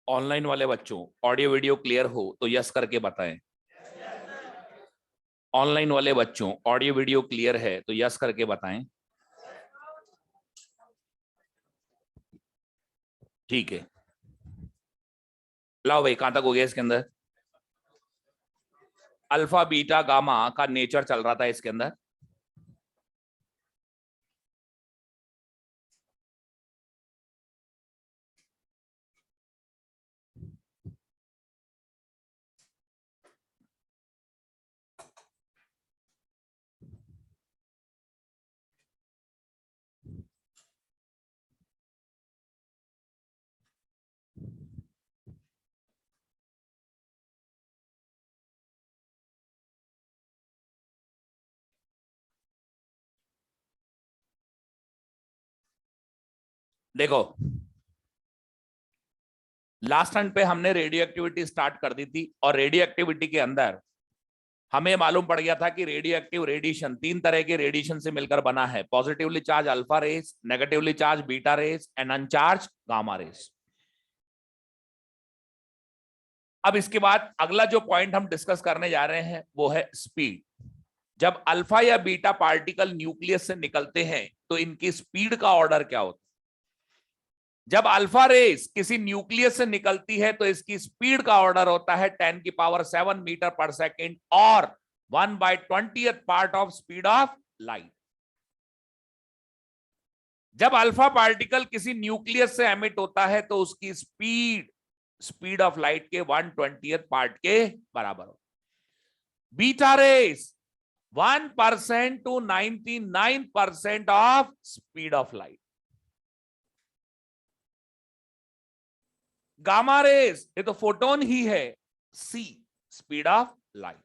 Online वाले बच्चों audio video clear हो तो यस करके बताएं। ऑनलाइन वाले बच्चों ऑडियो वीडियो क्लियर है तो यस करके बताएं। ठीक है, लाओ भाई, कहां तक हो गया इसके अंदर? अल्फा बीटा गामा का नेचर चल रहा था इसके अंदर। देखो, लास्ट टाइम पे हमने रेडियो एक्टिविटी स्टार्ट कर दी थी और रेडियो एक्टिविटी के अंदर हमें मालूम पड़ गया था कि रेडियो एक्टिव रेडिएशन 3 तरह के रेडिएशन से मिलकर बना है। Positively charge alpha rays, negatively charge beta rays and uncharge gamma rays. अब इसके बाद अगला जो पॉइंट हम डिस्कस करने जा रहे हैं वो है स्पीड। जब अल्फा या बीटा पार्टिकल न्यूक्लियस से निकलते हैं तो इनकी स्पीड का ऑर्डर क्या होता है? जब अल्फा रेस किसी न्यूक्लियस से निकलती है तो इसकी स्पीड का ऑर्डर होता है 10⁷ मीटर पर सेकेंड और 1/20th part of speed of light. जब अल्फा पार्टिकल किसी न्यूक्लियस से एमिट होता है तो उसकी स्पीड ऑफ लाइट के 1/20th पार्ट के बराबर हो। Beta rays 1% to 99% of speed of light. Gamma rays ये तो फोटोन ही है, सी स्पीड ऑफ लाइट।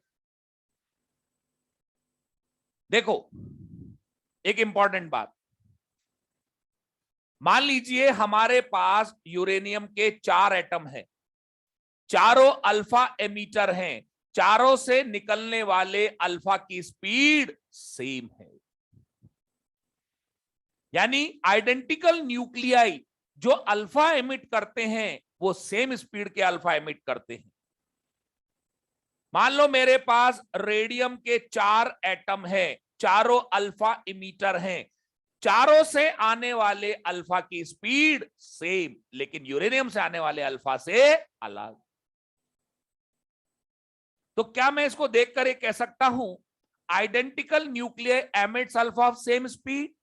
देखो एक इंपॉर्टेंट बात, मान लीजिए हमारे पास यूरेनियम के 4 एटम हैं, चारों अल्फा एमीटर हैं, चारों से निकलने वाले अल्फा की स्पीड सेम है। यानी आइडेंटिकल न्यूक्लियाई जो अल्फा एमिट करते हैं वो सेम स्पीड के अल्फा एमिट करते हैं। मान लो मेरे पास रेडियम के 4 एटम है, चारों अल्फा इमीटर हैं, चारों से आने वाले अल्फा की स्पीड सेम, लेकिन यूरेनियम से आने वाले अल्फा से अलग। तो क्या मैं इसको देखकर ये कह सकता हूं identical nuclear emits alpha of same speed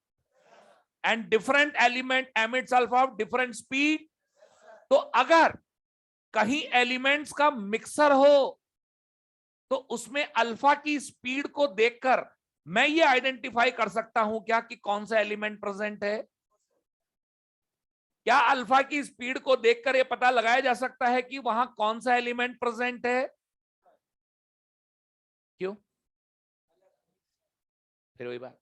and different element emits alpha of different speed? तो अगर कहीं एलिमेंट्स का मिक्सर हो तो उसमें अल्फा की स्पीड को देखकर मैं ये आइडेंटिफाई कर सकता हूं क्या कि कौन सा एलिमेंट प्रेजेंट है? क्या अल्फा की स्पीड को देखकर यह पता लगाया जा सकता है कि वहां कौन सा एलिमेंट प्रेजेंट है? क्यों? फिर वही बात,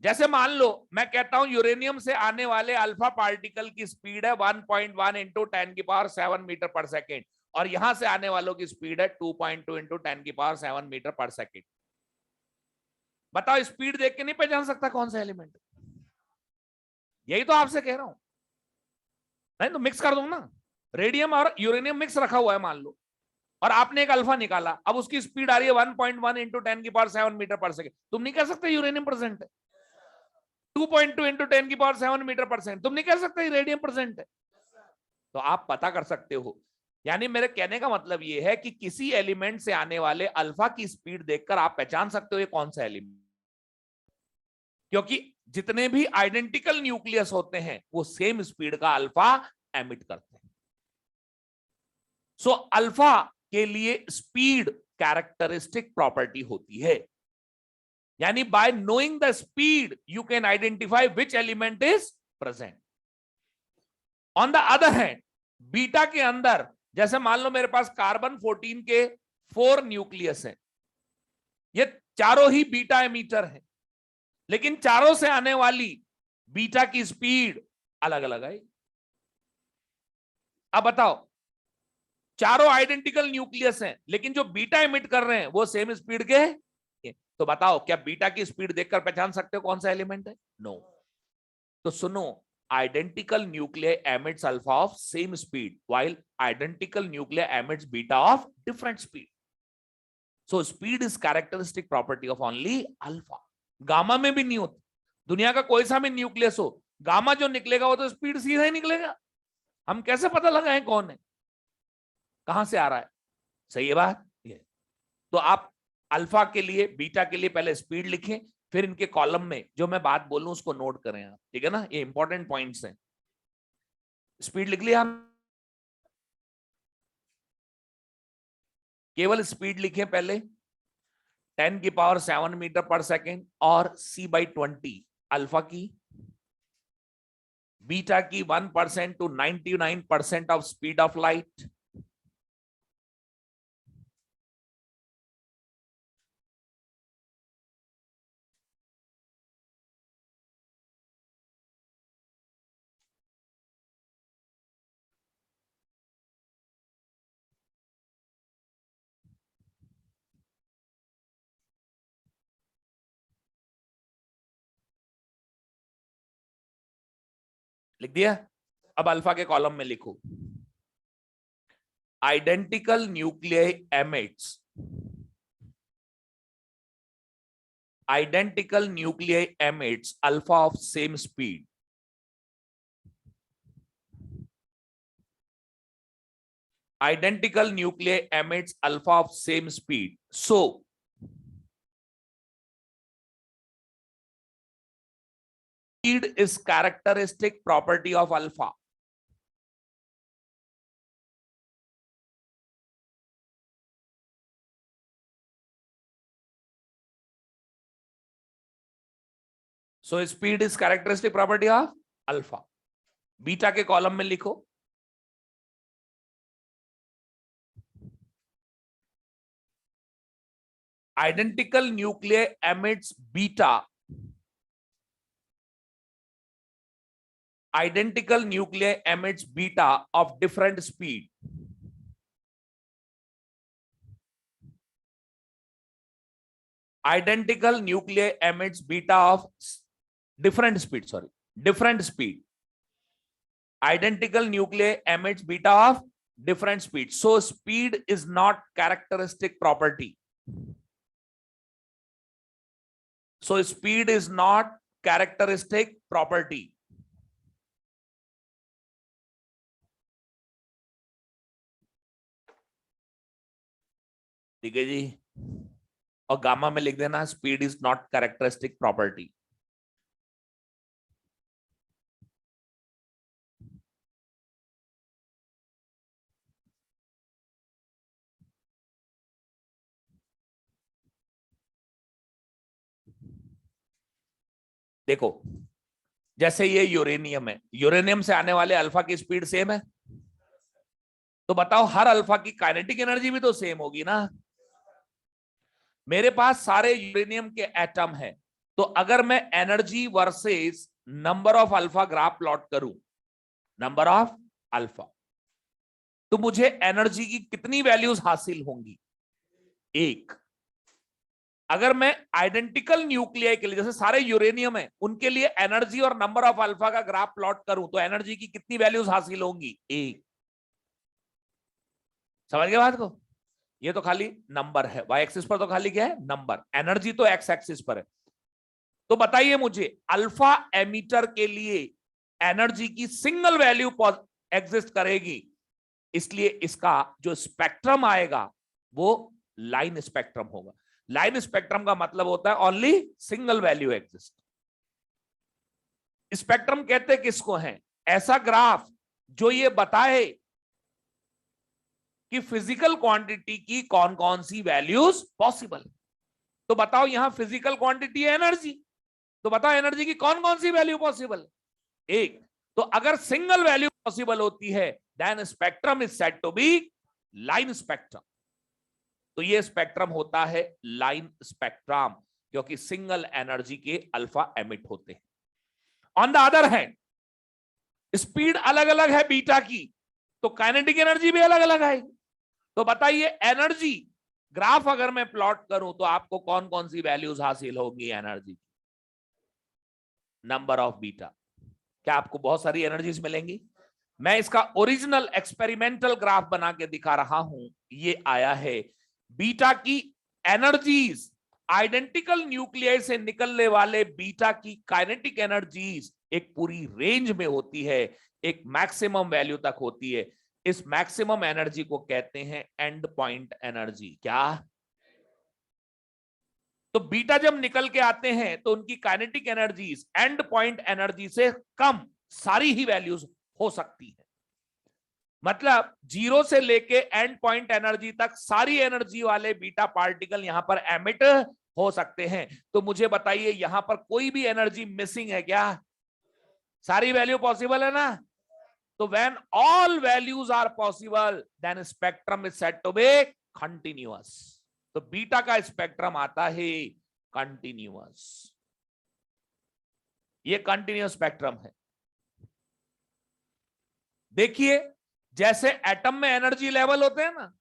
जैसे मान लो मैं कहता हूं यूरेनियम से आने वाले अल्फा पार्टिकल की स्पीड है 1.1 इंटू 10⁷ मीटर पर सेकेंड और यहां से आने वालों की स्पीड है 2.2 इंटू 10⁷ मीटर पर सेकेंड। बताओ स्पीड देख के नहीं पहचान सकता कौन सा एलिमेंट? यही तो आपसे कह रहा हूं। नहीं तो मिक्स कर दूं ना, रेडियम और यूरेनियम मिक्स रखा हुआ है मान लो, और आपने एक अल्फा निकाला, अब उसकी स्पीड आ रही है 1.1 इंटू 10⁷ मीटर पर सेकेंड। तुम नहीं कह सकते यूरेनियम प्रेजेंट है। 2.2 इंटू 10⁷ मीटर पर सेकेंड, तुम नहीं कह सकते रेडियम प्रेजेंट है। तो आप पता कर सकते हो। यानी मेरे कहने का मतलब यह है कि किसी एलिमेंट से आने वाले अल्फा की स्पीड देखकर आप पहचान सकते हो ये कौन सा एलिमेंट, क्योंकि जितने भी आइडेंटिकल न्यूक्लियस होते हैं वो सेम स्पीड का अल्फा एमिट करते हैं। सो अल्फा के लिए स्पीड कैरेक्टरिस्टिक प्रॉपर्टी होती है, यानी bye knowing the speed you can identify which element is present. On the other hand beta के अंदर जैसे मान लो मेरे पास कार्बन 14 के 4 न्यूक्लियस हैं, ये चारों ही बीटा एमीटर हैं, लेकिन चारों से आने वाली बीटा की स्पीड अलग अलग है। अब बताओ, चारों आइडेंटिकल न्यूक्लियस हैं लेकिन जो बीटा एमिट कर रहे हैं वो सेम स्पीड के हैं, तो बताओ क्या बीटा की स्पीड देखकर पहचान सकते हो कौन सा एलिमेंट है? नो। तो सुनो, identical nuclei emits alpha of same speed while identical nuclei emits beta of different speed. So speed is characteristic property of only alpha. Gamma में भी नहीं होती, दुनिया का कोई सा भी न्यूक्लियस हो, गामा जो निकलेगा वो तो स्पीड सीधा ही निकलेगा। हम कैसे पता लगाएं कौन है, कहां से आ रहा है? सही है बात ये। तो आप अल्फा के लिए बीटा के लिए पहले स्पीड लिखें, फिर इनके कॉलम में जो मैं बात बोलूं उसको नोट करें आप, ठीक है ना? ये इंपॉर्टेंट पॉइंट्स हैं। स्पीड लिख लिया, केवल स्पीड लिखें पहले 10 की पावर 7 मीटर पर सेकेंड और c/20 अल्फा की, बीटा की 1% to 99% of speed of light, लिख दिया। अब अल्फा के कॉलम में लिखो identical nuclei emits, identical nuclei emits alpha of same speed. Identical nuclei emits alpha of same speed. So speed is characteristic property of alpha. So speed is characteristic property of alpha. Beta के column में लिखो identical nuclei emits beta. Identical nuclei emits beta of different speed. Identical nuclei emits beta of different speed, sorry, different speed. Identical nuclei emits beta of different speed. So speed is not characteristic property. So speed is not characteristic property. ठीक है जी, और gamma में लिख देना speed is not characteristic property. देखो जैसे ये uranium है, यूरेनियम से आने वाले अल्फा की स्पीड सेम है, तो बताओ हर अल्फा की काइनेटिक एनर्जी भी तो सेम होगी ना। मेरे पास सारे यूरेनियम के एटम हैं, तो अगर मैं energy versus number of alpha graph plot करूं, नंबर ऑफ अल्फा, तो मुझे एनर्जी की कितनी वैल्यूज हासिल होंगी? एक। अगर मैं आइडेंटिकल न्यूक्लियाई के लिए, जैसे सारे यूरेनियम है, उनके लिए एनर्जी और नंबर ऑफ अल्फा का ग्राफ प्लॉट करूं तो एनर्जी की कितनी वैल्यूज हासिल होंगी? एक। समझ गए बात को? ये तो खाली नंबर है, वाई एक्सिस पर तो खाली क्या है? नंबर। एनर्जी तो एक्स एक्सिस पर है। तो बताइए मुझे अल्फा एमीटर के लिए एनर्जी की सिंगल वैल्यू एग्जिस्ट करेगी, इसलिए इसका जो स्पेक्ट्रम आएगा वो लाइन स्पेक्ट्रम होगा। लाइन स्पेक्ट्रम का मतलब होता है only single value exist. Spectrum कहते किसको हैं? ऐसा ग्राफ जो ये बताए कि फिजिकल क्वांटिटी की कौन कौन सी वैल्यूज पॉसिबल। तो बताओ यहां फिजिकल क्वांटिटी है एनर्जी, तो बताओ एनर्जी की कौन कौन सी वैल्यू पॉसिबल? एक। तो अगर सिंगल वैल्यू पॉसिबल होती है then spectrum is said to be line spectrum. तो ये स्पेक्ट्रम होता है लाइन स्पेक्ट्रम, क्योंकि सिंगल एनर्जी के अल्फा एमिट होते हैं। On the other hand speed अलग अलग है बीटा की, तो काइनेटिक एनर्जी भी अलग अलग आएगी। तो बताइए एनर्जी ग्राफ अगर मैं प्लॉट करूं तो आपको कौन कौन सी वैल्यूज हासिल होगी एनर्जी की? Number of beta. क्या आपको बहुत सारी एनर्जीज मिलेंगी? मैं इसका ओरिजिनल एक्सपेरिमेंटल ग्राफ बना के दिखा रहा हूं। ये आया है बीटा की एनर्जीज, आइडेंटिकल न्यूक्लियस से निकलने वाले बीटा की काइनेटिक एनर्जीज एक पूरी रेंज में होती है, एक मैक्सिमम वैल्यू तक होती है। इस मैक्सिमम एनर्जी को कहते हैं एंड पॉइंट एनर्जी। क्या? तो बीटा जब निकल के आते हैं तो उनकी kinetic energies and point energy से कम सारी ही वैल्यूज हो सकती है। मतलब जीरो से लेके एंड पॉइंट एनर्जी तक सारी एनर्जी वाले बीटा पार्टिकल यहां पर एमिट हो सकते हैं। तो मुझे बताइए यहां पर कोई भी एनर्जी मिसिंग है क्या? सारी वैल्यू पॉसिबल है ना? तो when all values are possible then spectrum is said to be continuous. तो बीटा का स्पेक्ट्रम आता है कंटिन्यूअस। ये कंटिन्यूअस स्पेक्ट्रम है। देखिए जैसे एटम में एनर्जी लेवल होते हैं ना,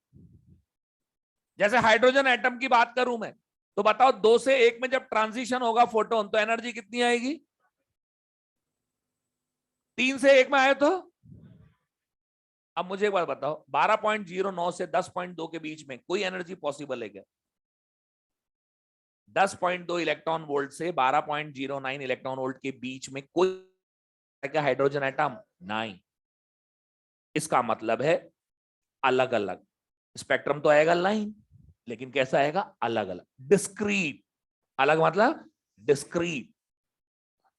जैसे हाइड्रोजन एटम की बात करूं मैं, तो बताओ 2 से 1 में जब ट्रांजिशन होगा फोटोन तो एनर्जी कितनी आएगी? 3 से 1 में आए तो? अब मुझे एक बात बताओ, 12.09 से 10.2 के बीच में कोई एनर्जी पॉसिबल है क्या? 10.2 इलेक्ट्रॉन वोल्ट से 12.09 इलेक्ट्रॉन वोल्ट के बीच में कोई क्या हाइड्रोजन एटम? नहीं। इसका मतलब है अलग अलग स्पेक्ट्रम तो आएगा लाइन, लेकिन कैसा आएगा? अलग अलग, डिस्क्रीट। अलग मतलब डिस्क्रीट।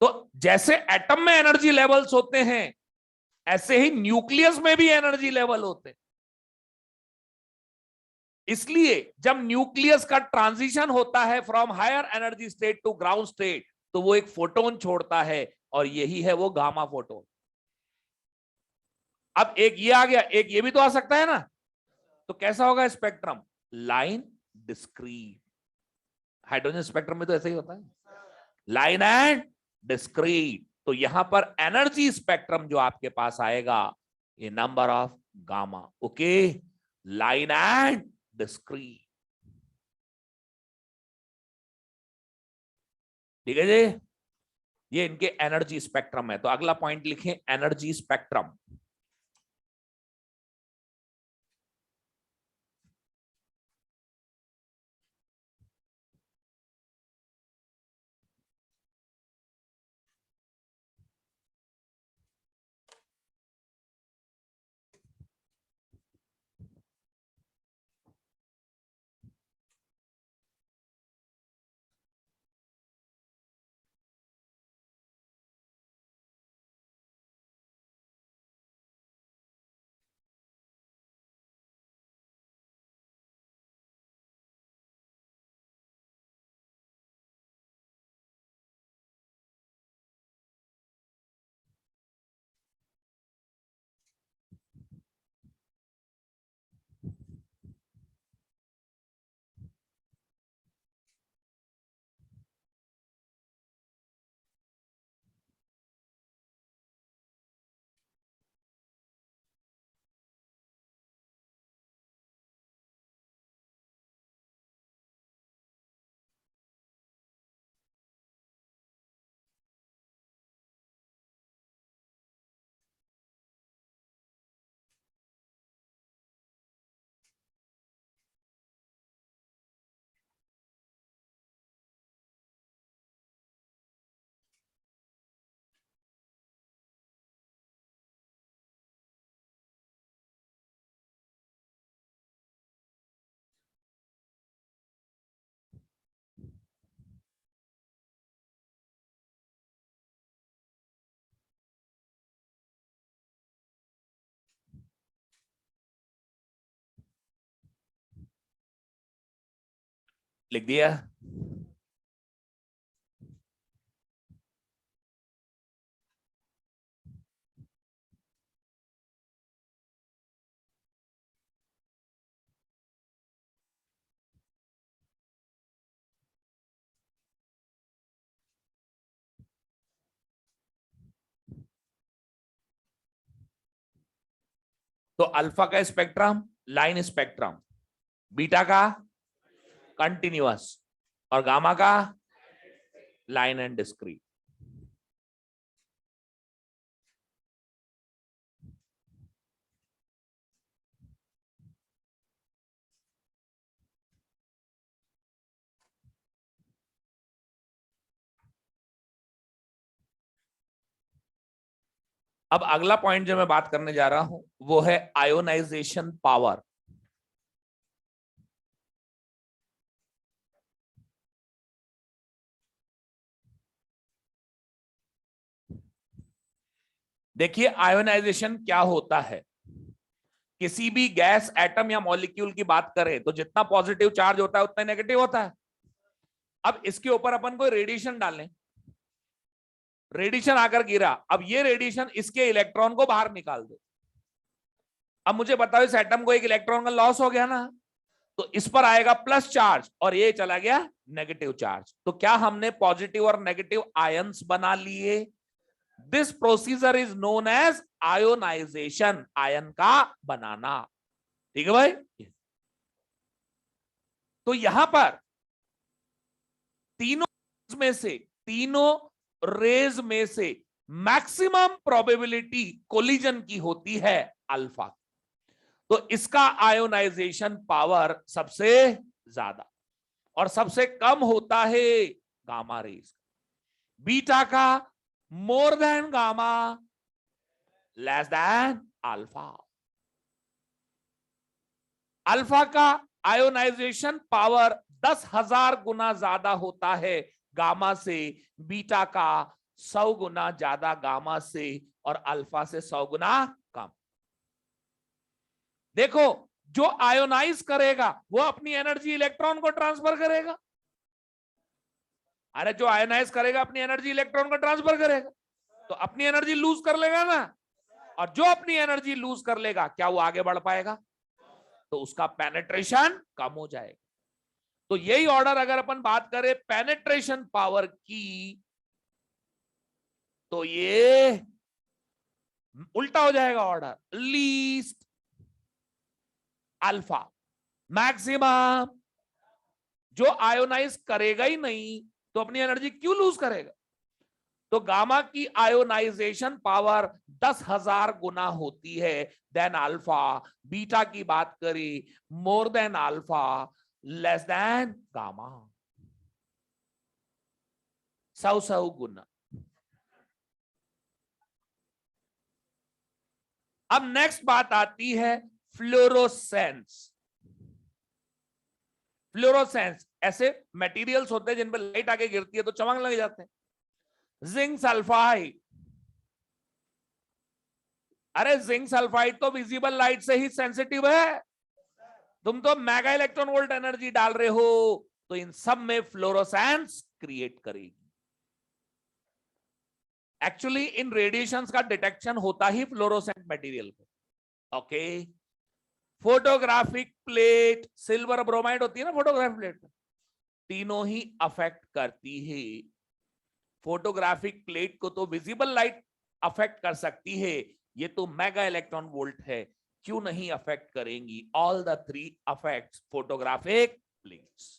तो जैसे एटम में एनर्जी लेवल्स होते हैं ऐसे ही न्यूक्लियस में भी एनर्जी लेवल होते हैं। इसलिए जब न्यूक्लियस का ट्रांजिशन होता है from higher energy state to ground state तो वो एक फोटोन छोड़ता है और यही है वो गामा फोटोन। अब एक ये आ गया, एक ये भी तो आ सकता है ना। तो कैसा होगा spectrum? Line, discrete. Hydrogen spectrum में तो ऐसा ही होता है, लाइन एंड डिस्क्रीट। तो यहां पर एनर्जी स्पेक्ट्रम जो आपके पास आएगा ये number of gamma. Okay, line and discrete. ठीक है जी, ये इनके एनर्जी स्पेक्ट्रम है। तो अगला पॉइंट लिखें एनर्जी स्पेक्ट्रम। लिख दिया। तो अल्फा का स्पेक्ट्रम लाइन स्पेक्ट्रम, बीटा का कंटिन्यूअस और गामा का लाइन एंड डिस्क्रीट। अब अगला पॉइंट जो मैं बात करने जा रहा हूं वो है आयोनाइजेशन पावर। देखिए आयोनाइजेशन क्या होता है। किसी भी गैस एटम या मॉलिक्यूल की बात करें तो जितना पॉजिटिव चार्ज होता है उतना नेगेटिव होता है। अब इसके ऊपर अपन को रेडिएशन डालें, रेडिएशन आकर गिरा, अब ये रेडिएशन इसके इलेक्ट्रॉन को बाहर निकाल दे। अब मुझे बताओ इस एटम को एक इलेक्ट्रॉन का लॉस हो गया ना, तो इस पर आएगा प्लस चार्ज और ये चला गया नेगेटिव चार्ज। तो क्या हमने पॉजिटिव और नेगेटिव आयंस बना लिए? This procedure is known as ionisation, ion का बनाना। ठीक है भाई। तो यहां पर तीनों रेज में से मैक्सिमम प्रोबेबिलिटी कोलिजन की होती है अल्फा। तो इसका आयोनाइजेशन पावर सबसे ज्यादा और सबसे कम होता है गामा रेज। बीटा का more than gamma, less than alpha. Alpha का आयोनाइजेशन पावर 10,000 गुना ज्यादा होता है गामा से, बीटा का 100 गुना ज्यादा गामा से और अल्फा से 100 गुना कम। देखो जो आयोनाइज करेगा वो अपनी एनर्जी इलेक्ट्रॉन को ट्रांसफर करेगा। अरे जो आयोनाइज करेगा अपनी एनर्जी इलेक्ट्रॉन को ट्रांसफर करेगा, तो अपनी एनर्जी लूज कर लेगा ना। और जो अपनी एनर्जी लूज कर लेगा क्या वो आगे बढ़ पाएगा? तो उसका पेनेट्रेशन कम हो जाएगा। तो यही ऑर्डर अगर अपन बात करें पेनेट्रेशन पावर की, तो ये उल्टा हो जाएगा ऑर्डर। Least, alpha, maximum. जो आयोनाइज करेगा ही नहीं तो अपनी एनर्जी क्यों लूज करेगा? तो गामा की आयोनाइजेशन पावर 10,000 गुना होती है देन अल्फा। बीटा की बात करें मोर than alpha, less than gamma, 100 गुना। अब नेक्स्ट बात आती है फ्लोरोसेंस। फ्लोरोसेंस ऐसे मटेरियल्स होते हैं जिन पर लाइट आके गिरती है तो चमक लग जाते हैं। जिंक सल्फाइड, अरे जिंक सल्फाइड तो विजिबल लाइट से ही सेंसिटिव है। तुम तो मेगा इलेक्ट्रॉन वोल्ट एनर्जी डाल रहे हो, तो इन सब में फ्लोरोसेंस क्रिएट करेगी। एक्चुअली इन रेडिएशंस का डिटेक्शन होता ही फ्लोरोसेंट मटेरियल पे। Okay. Photographic plate, silver bromide होती है ना फोटोग्राफिक प्लेट, तीनों ही अफेक्ट करती है। फोटोग्राफिक प्लेट को तो विजिबल लाइट अफेक्ट कर सकती है, ये तो मेगा इलेक्ट्रॉन वोल्ट है, क्यों नहीं अफेक्ट करेंगी? All the three affects photographic plates.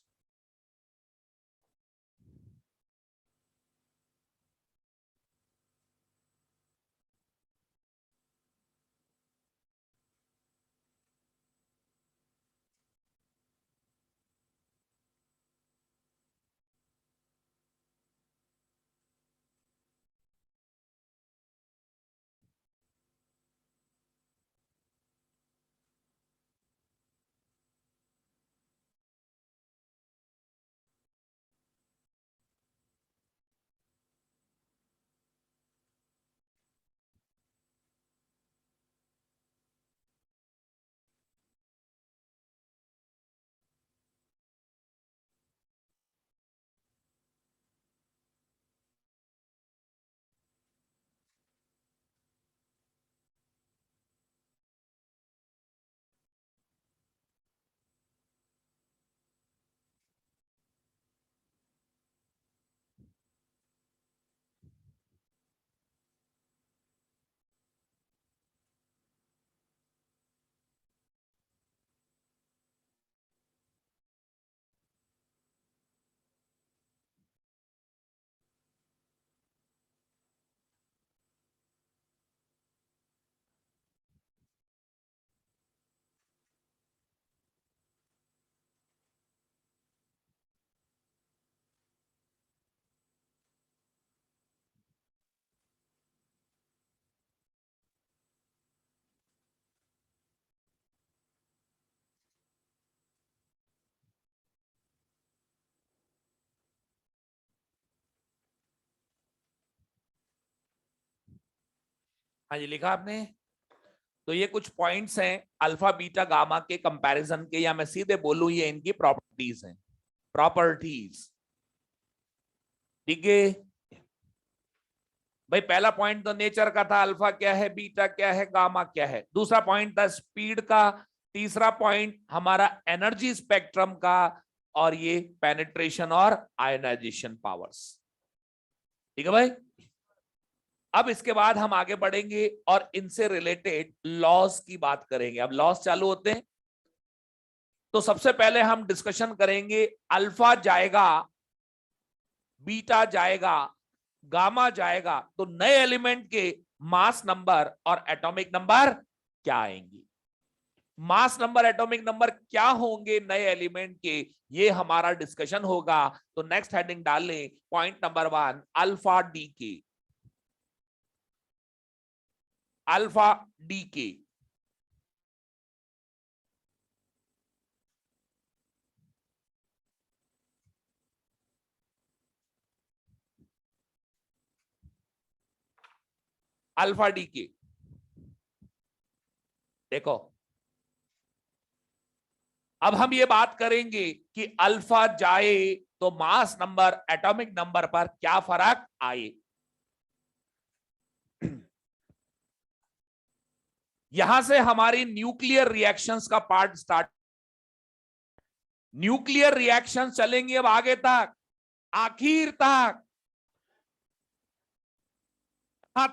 हाँ जी, लिखा आपने। तो ये कुछ पॉइंट्स हैं अल्फा बीटा गामा के कंपैरिजन के, या मैं सीधे बोलूं ये इनकी प्रॉपर्टीज हैं, प्रॉपर्टीज। ठीक है भाई, पहला पॉइंट तो नेचर का था, अल्फा क्या है, बीटा क्या है, गामा क्या है। दूसरा पॉइंट था स्पीड का। तीसरा पॉइंट हमारा एनर्जी स्पेक्ट्रम का, और ये पेनिट्रेशन और आयनाइजेशन पावर्स। ठीक है भाई। अब इसके बाद हम आगे बढ़ेंगे और इनसे रिलेटेड लॉज की बात करेंगे। अब लॉज चालू होते हैं। तो सबसे पहले हम डिस्कशन करेंगे, अल्फा जाएगा, बीटा जाएगा, गामा जाएगा, तो नए एलिमेंट के मास नंबर और एटॉमिक नंबर क्या आएंगे। मास नंबर, एटॉमिक नंबर क्या होंगे नए एलिमेंट के, ये हमारा डिस्कशन होगा। तो नेक्स्ट हेडिंग डाल लें, पॉइंट नंबर 1, अल्फा डी के। अल्फा डी के। अल्फा डी के देखो, अब हम ये बात करेंगे कि अल्फा जाए तो मास नंबर, एटॉमिक नंबर पर क्या फर्क आए। यहां से हमारी न्यूक्लियर रिएक्शंस का पार्ट स्टार्ट। न्यूक्लियर रिएक्शन चलेंगे अब आगे तक, आखिर तक,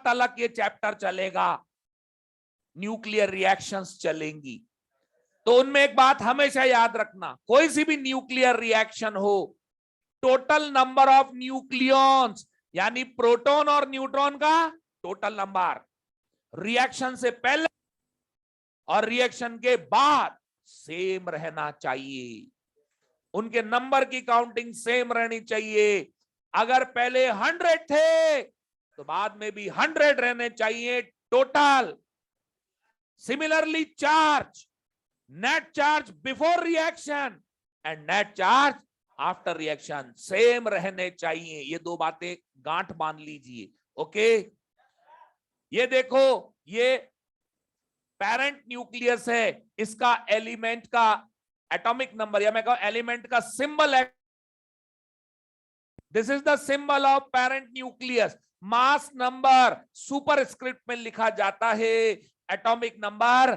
तलक ये चैप्टर चलेगा, न्यूक्लियर रिएक्शंस चलेंगी। तो उनमें एक बात हमेशा याद रखना, कोई सी भी न्यूक्लियर रिएक्शन हो, टोटल नंबर ऑफ न्यूक्लियॉन्स, यानी प्रोटॉन और न्यूट्रॉन का टोटल नंबर, रिएक्शन से पहले और रिएक्शन के बाद सेम रहना चाहिए। उनके नंबर की काउंटिंग सेम रहनी चाहिए। अगर पहले 100 थे तो बाद में भी 100 रहने चाहिए total. Similarly charge, net charge before reaction and net charge after reaction same रहने चाहिए। ये दो बातें गांठ बांध लीजिए। ओके, ये देखो, ये पेरेंट न्यूक्लियस है, इसका एलिमेंट का एटॉमिक नंबर, या मैं कहूं एलिमेंट का सिंबल है, this is the symbol of parent nucleus. Mass number super script में लिखा जाता है, एटॉमिक नंबर।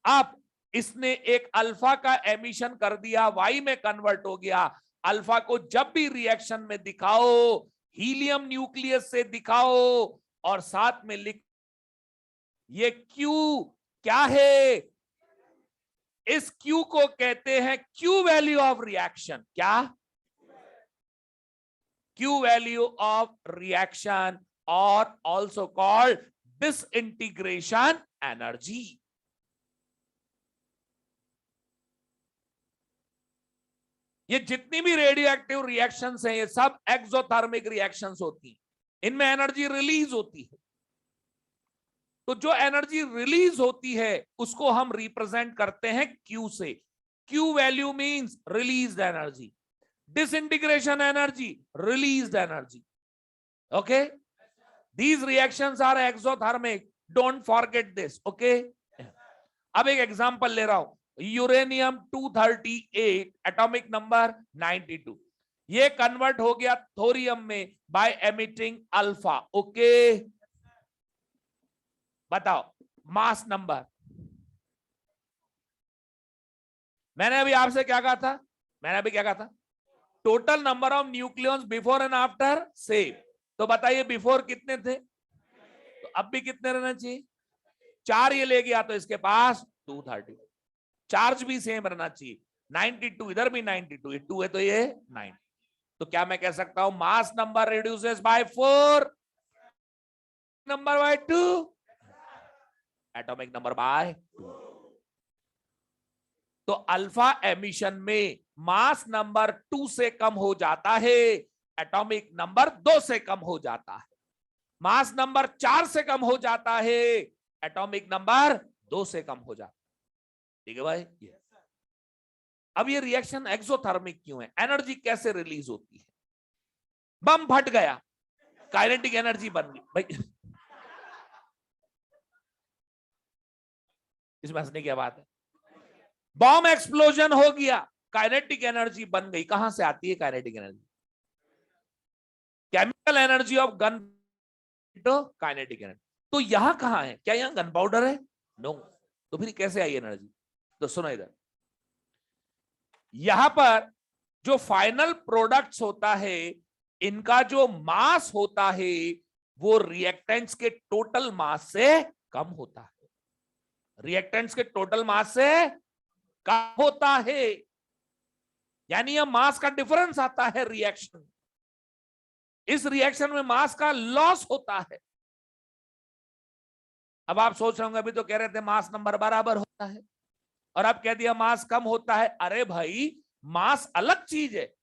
अब इसने एक अल्फा का एमिशन कर दिया, वाई में कन्वर्ट हो गया। अल्फा को जब भी रिएक्शन में दिखाओ, हीलियम न्यूक्लियस से दिखाओ, और साथ में लिख, ये क्यू क्या है, इस क्यू को कहते हैं क्यू वैल्यू ऑफ रिएक्शन। क्या? क्यू वैल्यू ऑफ रिएक्शन, और ऑल्सो कॉल्ड डिसइंटीग्रेशन एनर्जी। ये जितनी भी रेडियो एक्टिव रिएक्शंस हैं, ये सब एक्सोथर्मिक रिएक्शंस होती हैं, इनमें एनर्जी रिलीज होती है। तो जो एनर्जी रिलीज होती है उसको हम रिप्रेजेंट करते हैं क्यू से। Q value means released energy, disintegration energy, released energy. Okay, these reactions are exothermic, don't forget this. Okay, अब एक एग्जांपल ले रहा हूं, यूरेनियम 238, एटॉमिक नंबर 92, ये कन्वर्ट हो गया थोरियम में बाय एमिटिंग अल्फा। ओके, बताओ मास नंबर। मैंने अभी आपसे क्या कहा था? मैंने अभी क्या कहा था? Total number of nucleons before and after same. तो बताइए बिफोर कितने थे, तो अब भी कितने रहना चाहिए? 4 ये ले गया तो इसके पास 230। चार्ज भी सेम रहना चाहिए, 92, इधर भी 92, ये 2 है तो ये 9। तो क्या मैं कह सकता हूं mass number reduces by 4, number by 2, atomic number by 2। तो अल्फा एमिशन में मास नंबर 2 से कम हो जाता है, एटॉमिक नंबर 2 से कम हो जाता है। मास नंबर 4 से कम हो जाता है, एटॉमिक नंबर 2 से कम हो जाता है। ठीक है भाई। अब ये रिएक्शन एक्सोथर्मिक क्यों है, एनर्जी कैसे रिलीज होती है? बम फट गया, काइनेटिक एनर्जी बन गई भाई। इसमें हंसने की बात है। बॉम्ब एक्सप्लोजन हो गया, काइनेटिक एनर्जी बन गई। कहां से आती है kinetic energy? Chemical energy of gun kinetic energy. तो यहां कहां है? क्या यहां गन पाउडर है? नो। तो फिर कैसे आई एनर्जी? तो सुनो इधर, यहां पर जो फाइनल प्रोडक्ट्स होता है, इनका जो मास होता है वो रिएक्टेंट्स के टोटल मास से कम होता है। रिएक्टेंट्स के टोटल मास से कम होता है, यानी यह मास का डिफरेंस आता है रिएक्शन। इस रिएक्शन में मास का लॉस होता है। अब आप सोच रहे होंगे, अभी तो कह रहे थे मास नंबर बराबर होता है और अब कह दिया मास कम होता है। अरे भाई, मास अलग चीज है,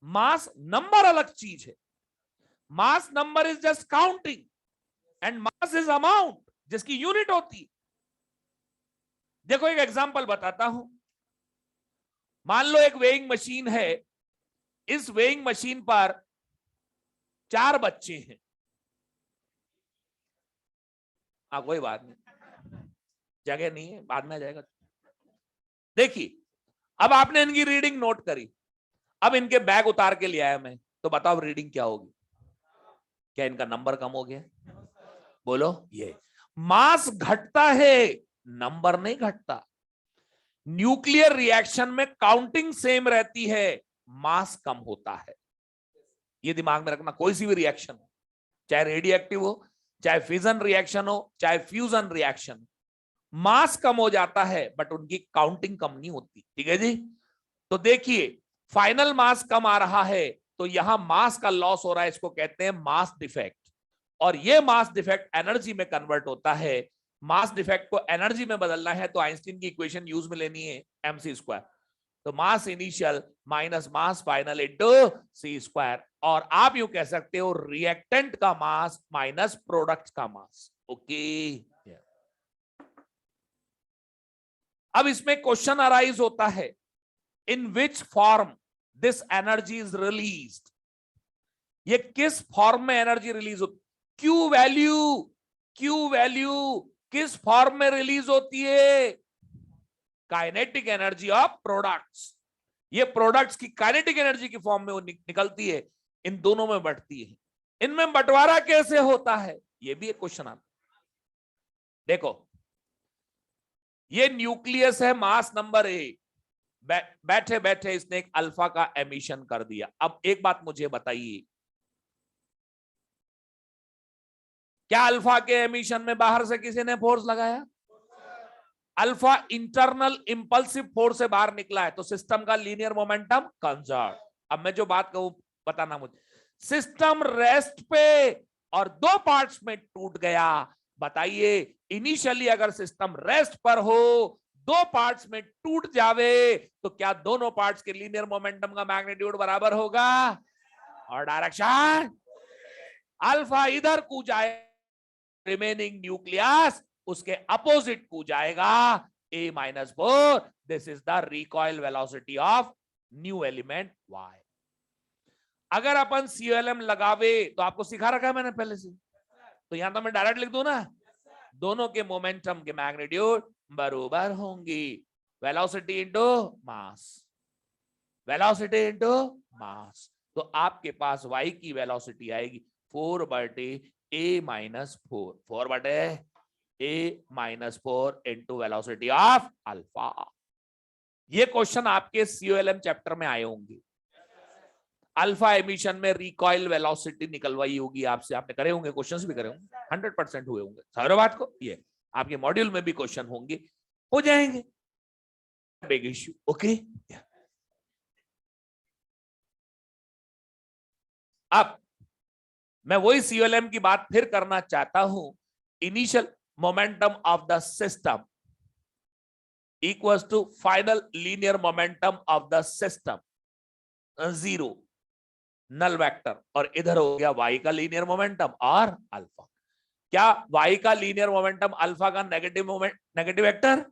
मास नंबर अलग चीज है। Mass number is just counting and mass is amount, जिसकी यूनिट होती। देखो एक एग्जांपल बताता हूं। मान लो एक वेइंग मशीन है, इस वेइंग मशीन पर 4 बच्चे हैं। कोई बात नहीं, जगह नहीं है, बाद में आ जाएगा। देखिए, अब आपने इनकी रीडिंग नोट करी, अब इनके बैग उतार के ले आया मैं, तो बताओ रीडिंग क्या होगी? क्या इनका नंबर कम हो गया? बोलो। ये मास घटता है, नंबर नहीं घटता। न्यूक्लियर रिएक्शन में काउंटिंग सेम रहती है, मास कम होता है। ये दिमाग में रखना। कोई सी भी रिएक्शन हो, चाहे रेडियो एक्टिव हो, चाहे फिजन रिएक्शन हो, चाहे फ्यूजन रिएक्शन, मास कम हो जाता है बट उनकी काउंटिंग कम नहीं होती। ठीक है जी? तो देखिए, फाइनल मास कम आ रहा है तो यहां मास का लॉस हो रहा है, इसको कहते हैं मास डिफेक्ट। और ये मास डिफेक्ट एनर्जी में कन्वर्ट होता है। मास डिफेक्ट को एनर्जी में बदलना है तो आइंस्टीन की इक्वेशन यूज में लेनी है, mc²। तो mass initial minus mass final into c²। और आप यूं कह सकते हो रिएक्टेंट का मास माइनस प्रोडक्ट का मास। ओके। अब इसमें क्वेश्चन अराइज होता है, in which form this energy is released. ये किस फॉर्म में एनर्जी रिलीज होती? क्यू वैल्यू किस फॉर्म में रिलीज होती है? Kinetic energy of products. ये प्रोडक्ट्स की काइनेटिक एनर्जी की फॉर्म में वो निकलती है, इन दोनों में बढ़ती है। इनमें बंटवारा कैसे होता है, ये भी एक क्वेश्चन आता है। देखो, ये न्यूक्लियस है, मास नंबर 1। बैठे बैठे इसने एक अल्फा का एमिशन कर दिया। अब एक बात मुझे बताइए, क्या अल्फा के एमिशन में बाहर से किसी ने फोर्स लगाया? अल्फा इंटरनल इंपल्सिव फोर्स से बाहर निकला है, तो सिस्टम का लीनियर मोमेंटम कंजर्व। अब मैं जो बात कहूं बताना मुझे, सिस्टम रेस्ट पे और 2 पार्ट्स में टूट गया। बताइए, इनिशियली अगर सिस्टम रेस्ट पर हो, 2 पार्ट्स में टूट जावे, तो क्या दोनों पार्ट्स के लीनियर मोमेंटम का मैग्नीट्यूड बराबर होगा? और डायरेक्शन अल्फा इधर कूद जाए, रिमेनिंग न्यूक्लियस उसके अपोजिट कूद जाएगा, a-4। This is the recoil velocity of new element y। अगर अपन COLM लगावे, तो आपको सिखा रखा है मैंने पहले से, तो यहां तो मैं डायरेक्ट लिख दूं ना, दोनों के मोमेंटम के मैग्नीट्यूड बराबर होंगी। Velocity into mass, velocity into mass. तो आपके पास y की वेलोसिटी आएगी 4/a-4, 4/a-4 into velocity of alpha. ये क्वेश्चन आपके COLM चैप्टर में आए होंगे। अल्फा एमिशन में रिकॉइल वेलोसिटी निकलवाई होगी आपसे, आपने करे होंगे, क्वेश्चंस भी करे होंगे, 100% हुए होंगे। समझ बात को? ये आपके मॉड्यूल में भी क्वेश्चन होंगे, हो जाएंगे, बिग इश्यू। ओके। अब मैं वही COLM की बात फिर करना चाहता हूं। Initial momentum of the system equals to final linear momentum of the system, 0 null vector, और इधर हो गया y का लीनियर मोमेंटम और अल्फा। क्या y का लीनियर मोमेंटम अल्फा का नेगेटिव वेक्टर?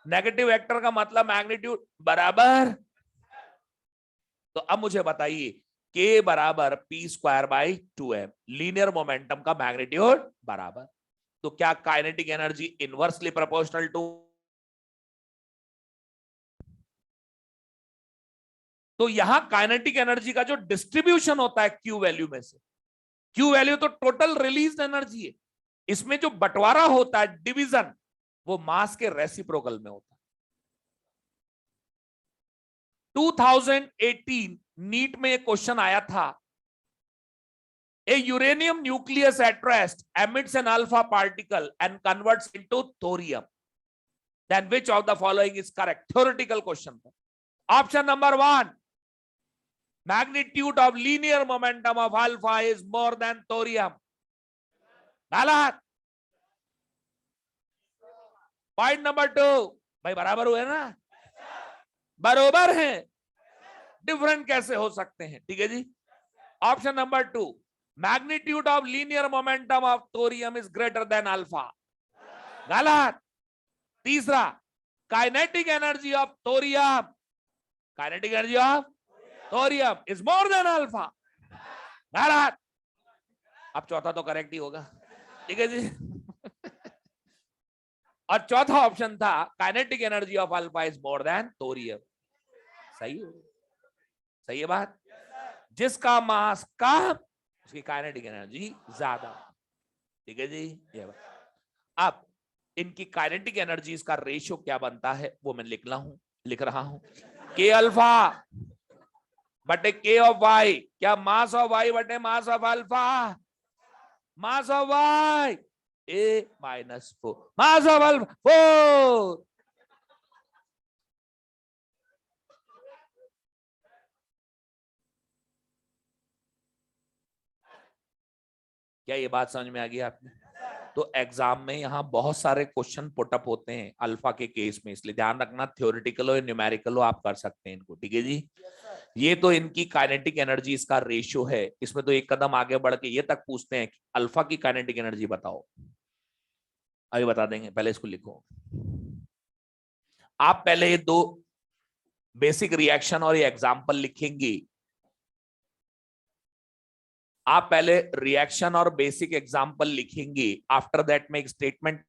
नेगेटिव वेक्टर का मतलब मैग्नीट्यूड बराबर। तो अब मुझे बताइए, K बराबर P square by 2m, linear momentum का मैग्नीट्यूड बराबर। तो क्या kinetic energy inversely proportional to, तो यहां काइनेटिक एनर्जी का जो डिस्ट्रीब्यूशन होता है Q वैल्यू में से, Q वैल्यू तो टोटल रिलीज एनर्जी है, इसमें जो बंटवारा होता है डिवीजन, वो मास के रेसिप्रोकल में होता है। 2018 नीट में एक क्वेश्चन आया था, a uranium nucleus at rest emits an alpha particle and converts into thorium, then which of the following is correct? Theoretical question. Option number 1, magnitude of linear momentum of alpha is more than thorium. गलत। Point number 2, भाई बराबर हुए ना, बरोबर है, different कैसे हो सकते हैं? ठीक है जी। Option number 2, magnitude of linear momentum of thorium is greater than alpha, गलत। तीसरा, kinetic energy of thorium, kinetic energy of thorium is more than alpha, गलत। अब चौथा तो करेक्ट ही होगा, ठीक है जी। और चौथा ऑप्शन था, kinetic energy of alpha is more then thorium. सही है, सही है बात। जिसका मास कम, उसकी काइनेटिक एनर्जी ज्यादा, ठीक है जी, ये बात। अब इनकी काइनेटिक एनर्जीज का रेशियो क्या बनता है वो मैं लिख रहा हूं। के अल्फा बटे के ऑफ वाई, क्या मास ऑफ वाई बटे mass of alpha, mass of Y A -4, mass of alpha 4। क्या ये बात समझ में आ गई आपने? तो एग्जाम में यहाँ बहुत सारे क्वेश्चन पुटअप होते हैं अल्फा के केस में, इसलिए ध्यान रखना, थ्योरेटिकल हो या न्यूमेरिकल हो आप कर सकते हैं इनको, ठीक है जी। ये तो इनकी काइनेटिक एनर्जी इसका रेशियो है। इसमें तो एक कदम आगे बढ़ के ये तक पूछते हैं कि अल्फा की काइनेटिक एनर्जी बताओ, अभी बता देंगे, पहले इसको लिखो। आप पहले ये दो बेसिक रिएक्शन और ये एग्जाम्पल लिखेंगे। आप पहले रिएक्शन और बेसिक एग्जाम्पल लिखेंगे, आफ्टर दैट में एक स्टेटमेंट।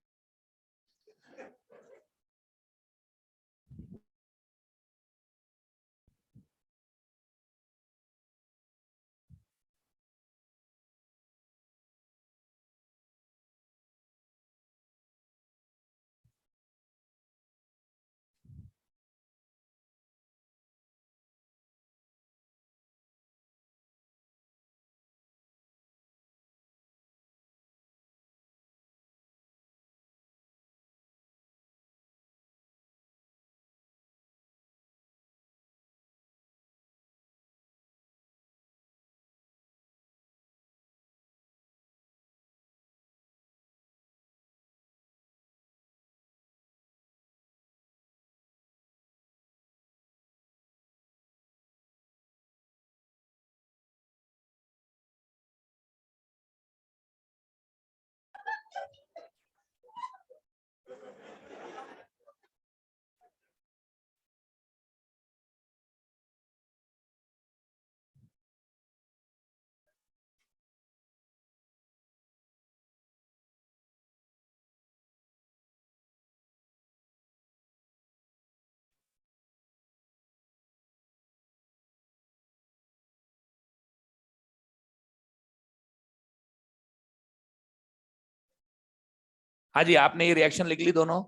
हाँ जी, आपने ये रिएक्शन लिख ली दोनों,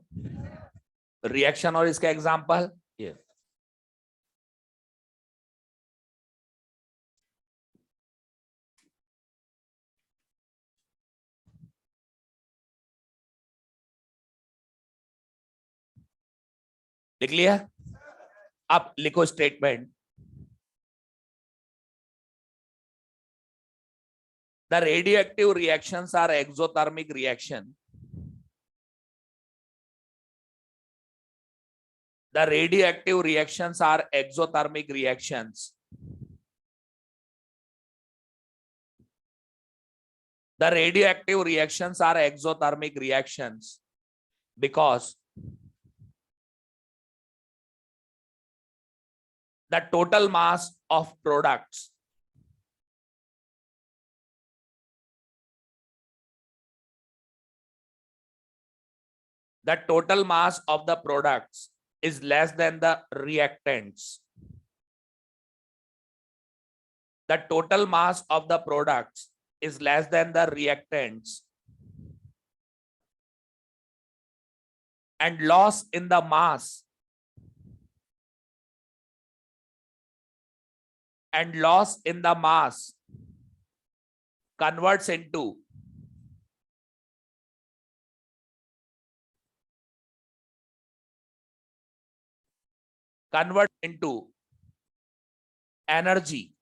रिएक्शन और इसका एग्जाम्पल। ये लिख लिया। अब लिखो statement, the radioactive reactions are exothermic reaction, the radioactive reactions are exothermic reactions, the radioactive reactions are exothermic reactions because the total mass of products the total mass of the products is less than the reactants. The total mass of the products is less than the reactants, and loss in the mass converts into energy,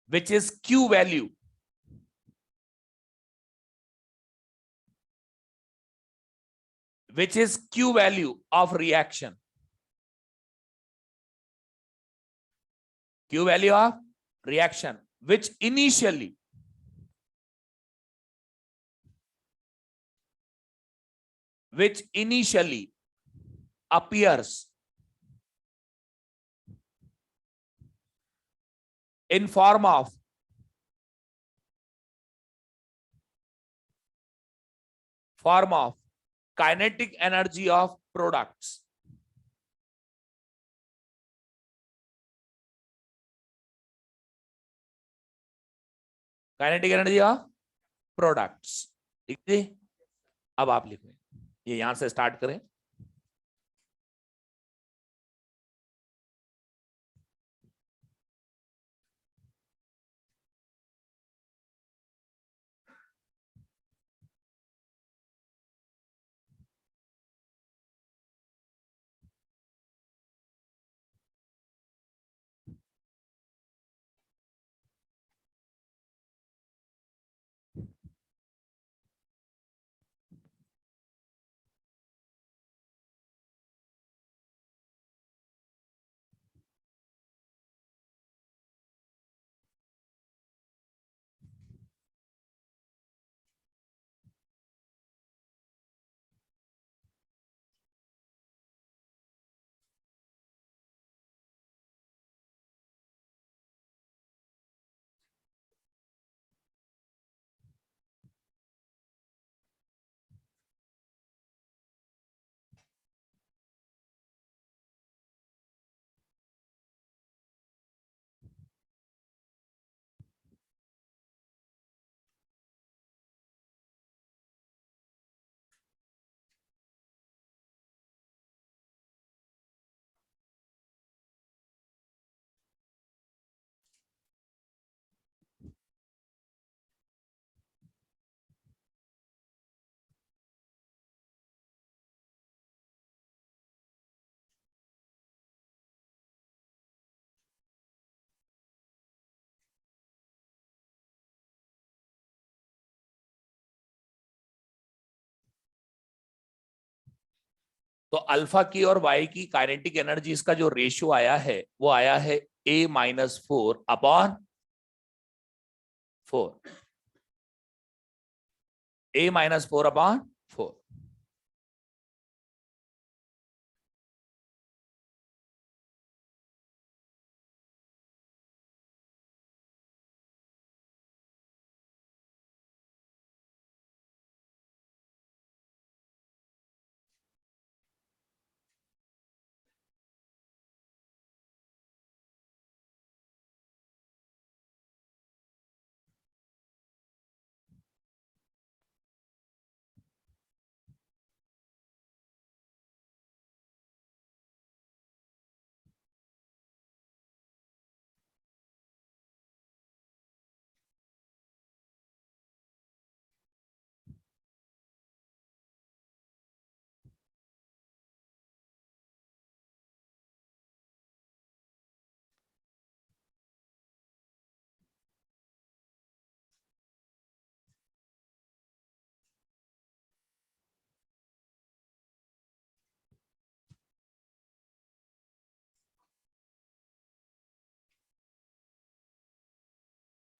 which is Q value, of reaction. Q value of reaction, which initially appears in form of kinetic energy of products. Kinetic energy of products. ठीक है, अब आप लिखें, ये यहां से start करें. तो अल्फा की और वाई की काइनेटिक एनर्जीज का जो रेशियो आया है वो आया है A-4/4. A-4/4.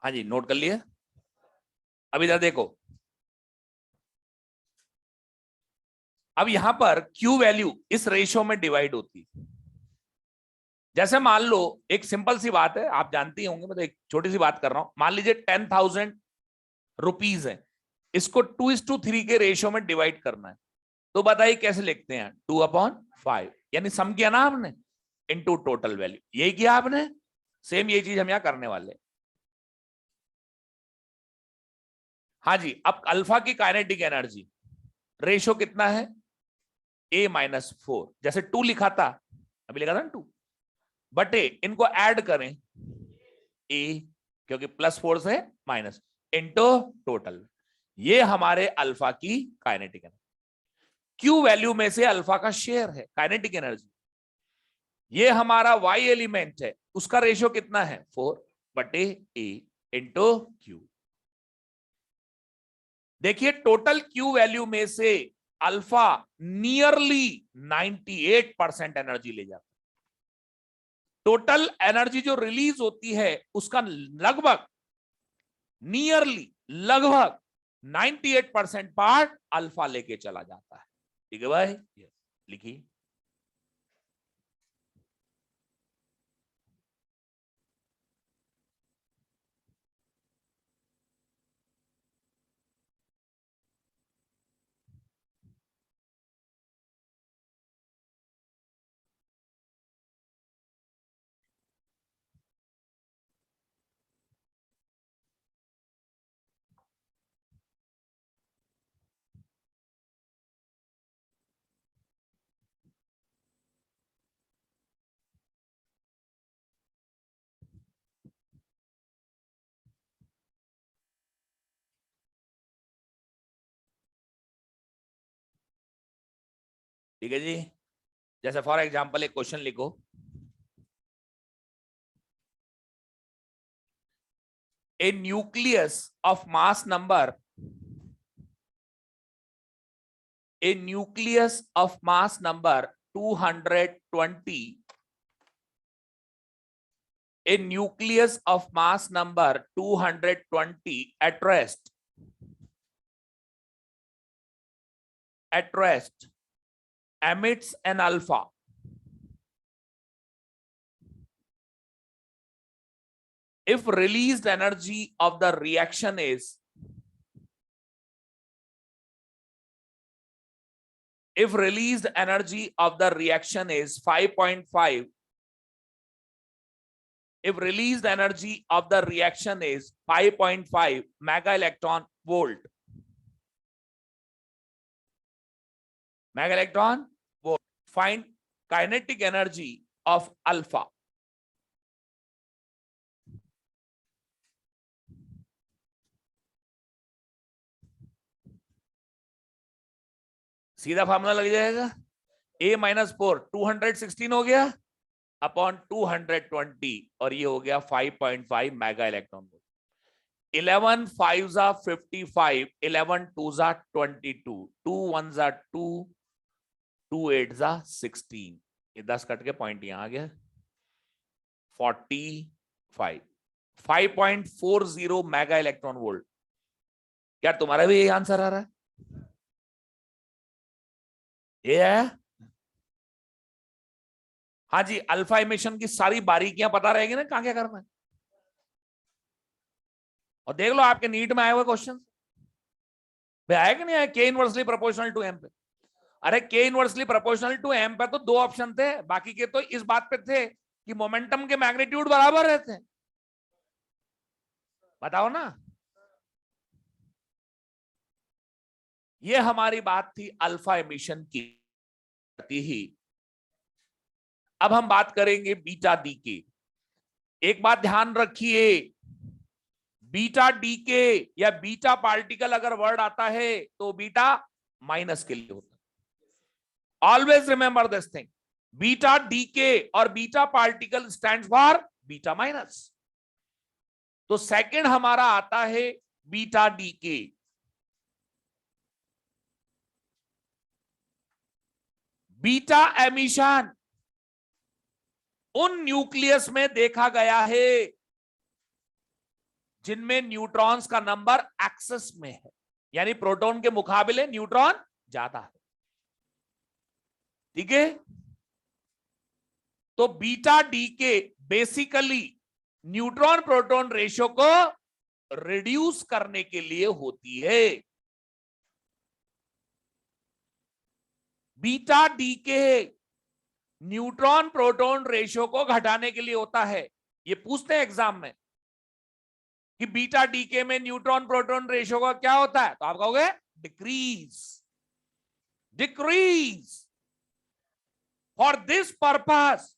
हाँ जी, नोट कर लिए. अब इधर देखो, अब यहां पर Q वैल्यू इस रेशियो में डिवाइड होती है. जैसे मान लो, एक सिंपल सी बात है, आप जानती होंगे, मतलब एक छोटी सी बात कर रहा हूं. मान लीजिए 10,000 रुपीज है. इसको 2:3 के रेशियो में डिवाइड करना है। तो बताइए कैसे लिखते हैं, 2/5, यानी सम किया ना आपने, इनटू टोटल वैल्यू, यही किया आपने। सेम यही चीज हम यहां करने वाले हैं। हाँ जी, अब अल्फा की काइनेटिक एनर्जी रेशियो कितना है, A-4, जैसे 2 लिखा था, अभी लिखा था ना 2 बटे, इनको ऐड करें A, क्योंकि +4 से माइनस, इनटू टोटल। ये हमारे अल्फा की काइनेटिक एनर्जी। क्यू वैल्यू में से अल्फा का शेयर है काइनेटिक एनर्जी। ये हमारा Y एलिमेंट है, उसका रेशियो कितना है, 4 बटे A इंटू क्यू। देखिए टोटल क्यू वैल्यू में से अल्फा नियरली 98% एनर्जी ले जाता है। टोटल एनर्जी जो रिलीज होती है उसका लगभग लगभग 98% पार्ट अल्फा लेके चला जाता है। ठीक है भाई, लिखिए। ठीक है जी, जैसे फॉर एग्जांपल एक क्वेश्चन लिखो, a nucleus of mass number, a nucleus of mass number 220, a nucleus of mass number 220 at rest emits an alpha. If released energy of the reaction is, if released energy of the reaction is 5.5, if released energy of the reaction is 5.5 mega electron volt, find kinetic energy of alpha. सीधा formula लग जाएगा, A-4 216 हो गया upon 220, और ये हो गया 5.5 mega electron volt. 11 5s are 55, 11 2s are 22, 2 1s are 2, 2 8s are 16, ये 10 कट के पॉइंट यहां आ गया 45, 5.40 मेगा इलेक्ट्रॉन वोल्ट। क्या तुम्हारा भी यही आंसर आ रहा है? ये है। हाँ जी, अल्फा इमिशन की सारी बारीकियां पता रहेगी ना, कहां क्या करना है। और देख लो आपके नीट में आए हुए क्वेश्चन आया कि नहीं आया, के इनवर्सली प्रोपोर्शनल टू एम पे। अरे के इनवर्सली प्रोपोर्शनल टू एम पे तो 2 ऑप्शन थे, बाकी के तो इस बात पे थे कि मोमेंटम के मैग्नीट्यूड बराबर रहते हैं। बताओ ना, ये हमारी बात थी अल्फा इमिशन की ही। अब हम बात करेंगे बीटा डी के। एक बात ध्यान रखिए, बीटा डी के या बीटा पार्टिकल अगर वर्ड आता है तो बीटा माइनस के लिए होता है। Always remember this thing, beta D के और beta particle stands for beta minus. तो सेकंड हमारा आता है बीटा डी के। बीटा एमिशन उन न्यूक्लियस में देखा गया है जिनमें न्यूट्रॉन्स का नंबर एक्सेस में है, यानी प्रोटॉन के मुकाबले न्यूट्रॉन ज्यादा है। ठीक है, तो बीटा डी के बेसिकली न्यूट्रॉन प्रोटॉन रेशियो को रिड्यूस करने के लिए होती है। Beta decay neutron proton ratio को घटाने के लिए होता है। ये पूछते हैं एग्जाम में कि बीटा डीके में न्यूट्रॉन प्रोटॉन रेशियो का क्या होता है, तो आप कहोगे decrease. Decrease. For this purpose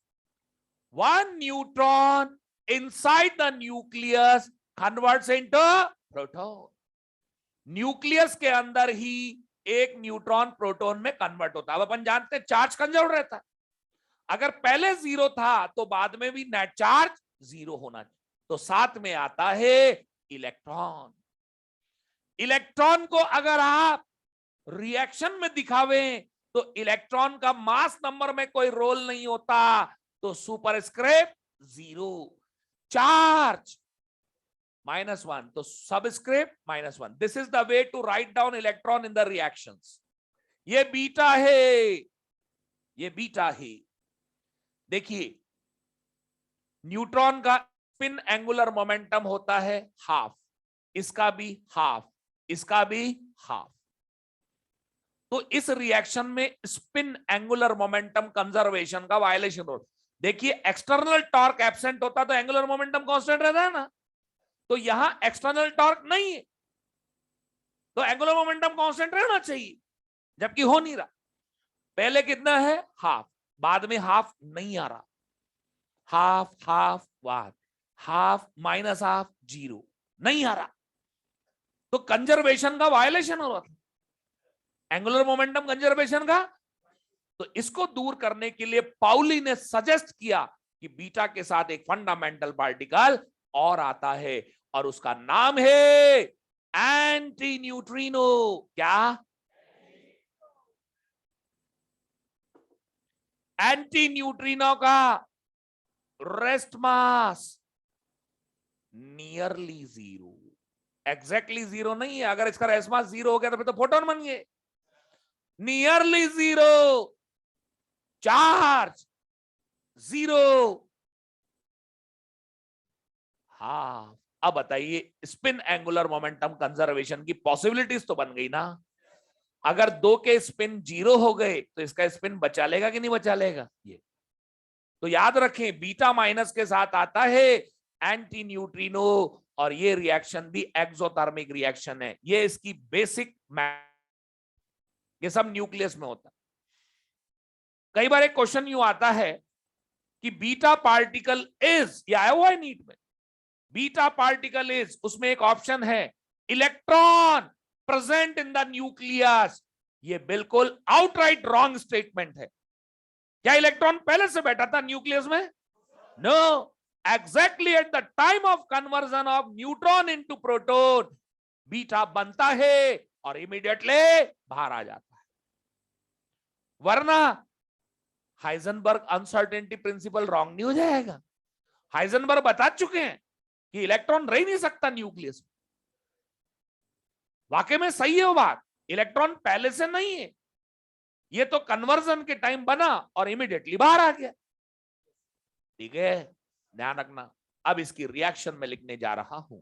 one neutron inside the nucleus converts into proton. Nucleus के अंदर ही एक न्यूट्रॉन प्रोटॉन में कन्वर्ट होता है। अब अपन जानते हैं चार्ज कंजर्व रहता है। अगर पहले जीरो था तो बाद में भी नेट चार्ज जीरो होना चाहिए। तो साथ में आता है इलेक्ट्रॉन। इलेक्ट्रॉन को अगर आप रिएक्शन में दिखावे तो इलेक्ट्रॉन का मास नंबर में कोई रोल नहीं होता, तो सुपरस्क्रिप्ट जीरो, चार्ज -1, तो subscript -1। This is the way to write down electron in the reactions. ये बीटा है, ये बीटा है। देखिए न्यूट्रॉन का स्पिन एंगुलर मोमेंटम होता है हाफ, इसका भी हाफ, इसका भी हाफ। तो इस रिएक्शन में स्पिन एंगुलर मोमेंटम कंजर्वेशन का वायलेशन हो। देखिए एक्सटर्नल टॉर्क एब्सेंट होता तो एंगुलर मोमेंटम कांस्टेंट रहता है ना, तो यहां एक्सटर्नल टॉर्क नहीं है तो एंगुलर मोमेंटम कांस्टेंट रहना चाहिए, जबकि हो नहीं रहा। पहले कितना है हाफ, बाद में हाफ नहीं आ रहा, half half one, half minus half zero, नहीं आ रहा, तो कंजर्वेशन का वायलेशन हो रहा था, एंगुलर मोमेंटम कंजर्वेशन का। तो इसको दूर करने के लिए पाउली ने सजेस्ट किया कि बीटा के साथ एक फंडामेंटल पार्टिकल और आता है और उसका नाम है एंटी न्यूट्रिनो। क्या? एंटी न्यूट्रिनो का rest mass nearly zero, exactly zero नहीं है। अगर इसका रेस्ट मास जीरो हो गया तो फिर तो फोटोन बन गए। नियरली जीरो, चार्ज जीरो, हाँ। अब बताइए स्पिन एंगुलर मोमेंटम कंजर्वेशन की पॉसिबिलिटीज तो बन गई ना। अगर दो के स्पिन जीरो हो गए तो इसका स्पिन बचा लेगा कि नहीं बचा लेगा? ये तो याद रखें, बीटा माइनस के साथ आता है एंटी न्यूट्रिनो, और ये रिएक्शन भी एक्सोथर्मिक रिएक्शन है। ये इसकी बेसिक, ये सब न्यूक्लियस में होता है। कई बार एक क्वेश्चन यूं आता है कि बीटा पार्टिकल इज, या आया हुआ है नीट में, बीटा पार्टिकल इज, उसमें एक ऑप्शन है electron present in the nucleus. ये बिल्कुल आउटराइट रॉन्ग स्टेटमेंट है। क्या इलेक्ट्रॉन पहले से बैठा था न्यूक्लियस में? No, exactly at the time of conversion of neutron into proton beta बनता है और इमीडिएटली बाहर आ जाता है। वरना हाइजेनबर्ग अनसर्टेनिटी प्रिंसिपल रॉन्ग नहीं हो जाएगा। हाइजेनबर्ग बता चुके हैं कि इलेक्ट्रॉन रह नहीं सकता न्यूक्लियस में। वाकई में सही है वो बात, इलेक्ट्रॉन पहले से नहीं है, ये तो कन्वर्जन के टाइम बना और इमीडिएटली बाहर आ गया। ठीक है, ध्यान रखना। अब इसकी रिएक्शन में लिखने जा रहा हूं।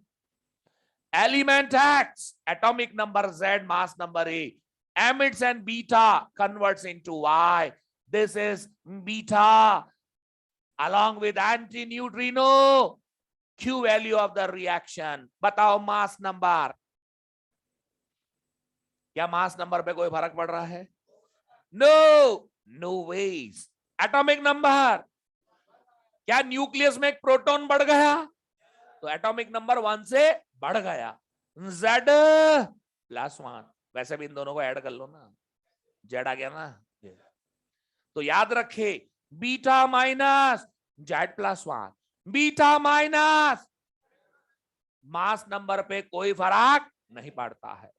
Element x, atomic number Z, mass number A, emitt's and beta converts into Y. This is beta along with anti-neutrino. Q value of the reaction. बताओ मास नंबर। क्या मास नंबर पे कोई फर्क पड़ रहा है? No, no ways. Atomic number, क्या nucleus में एक प्रोटॉन बढ़ गया तो एटॉमिक नंबर 1 से बढ़ गया, Z+1। वैसे भी इन दोनों को ऐड कर लो ना, Z आ गया ना। तो याद रखे beta minus Z+1, beta minus, mass number पे कोई फर्क नहीं पड़ता है।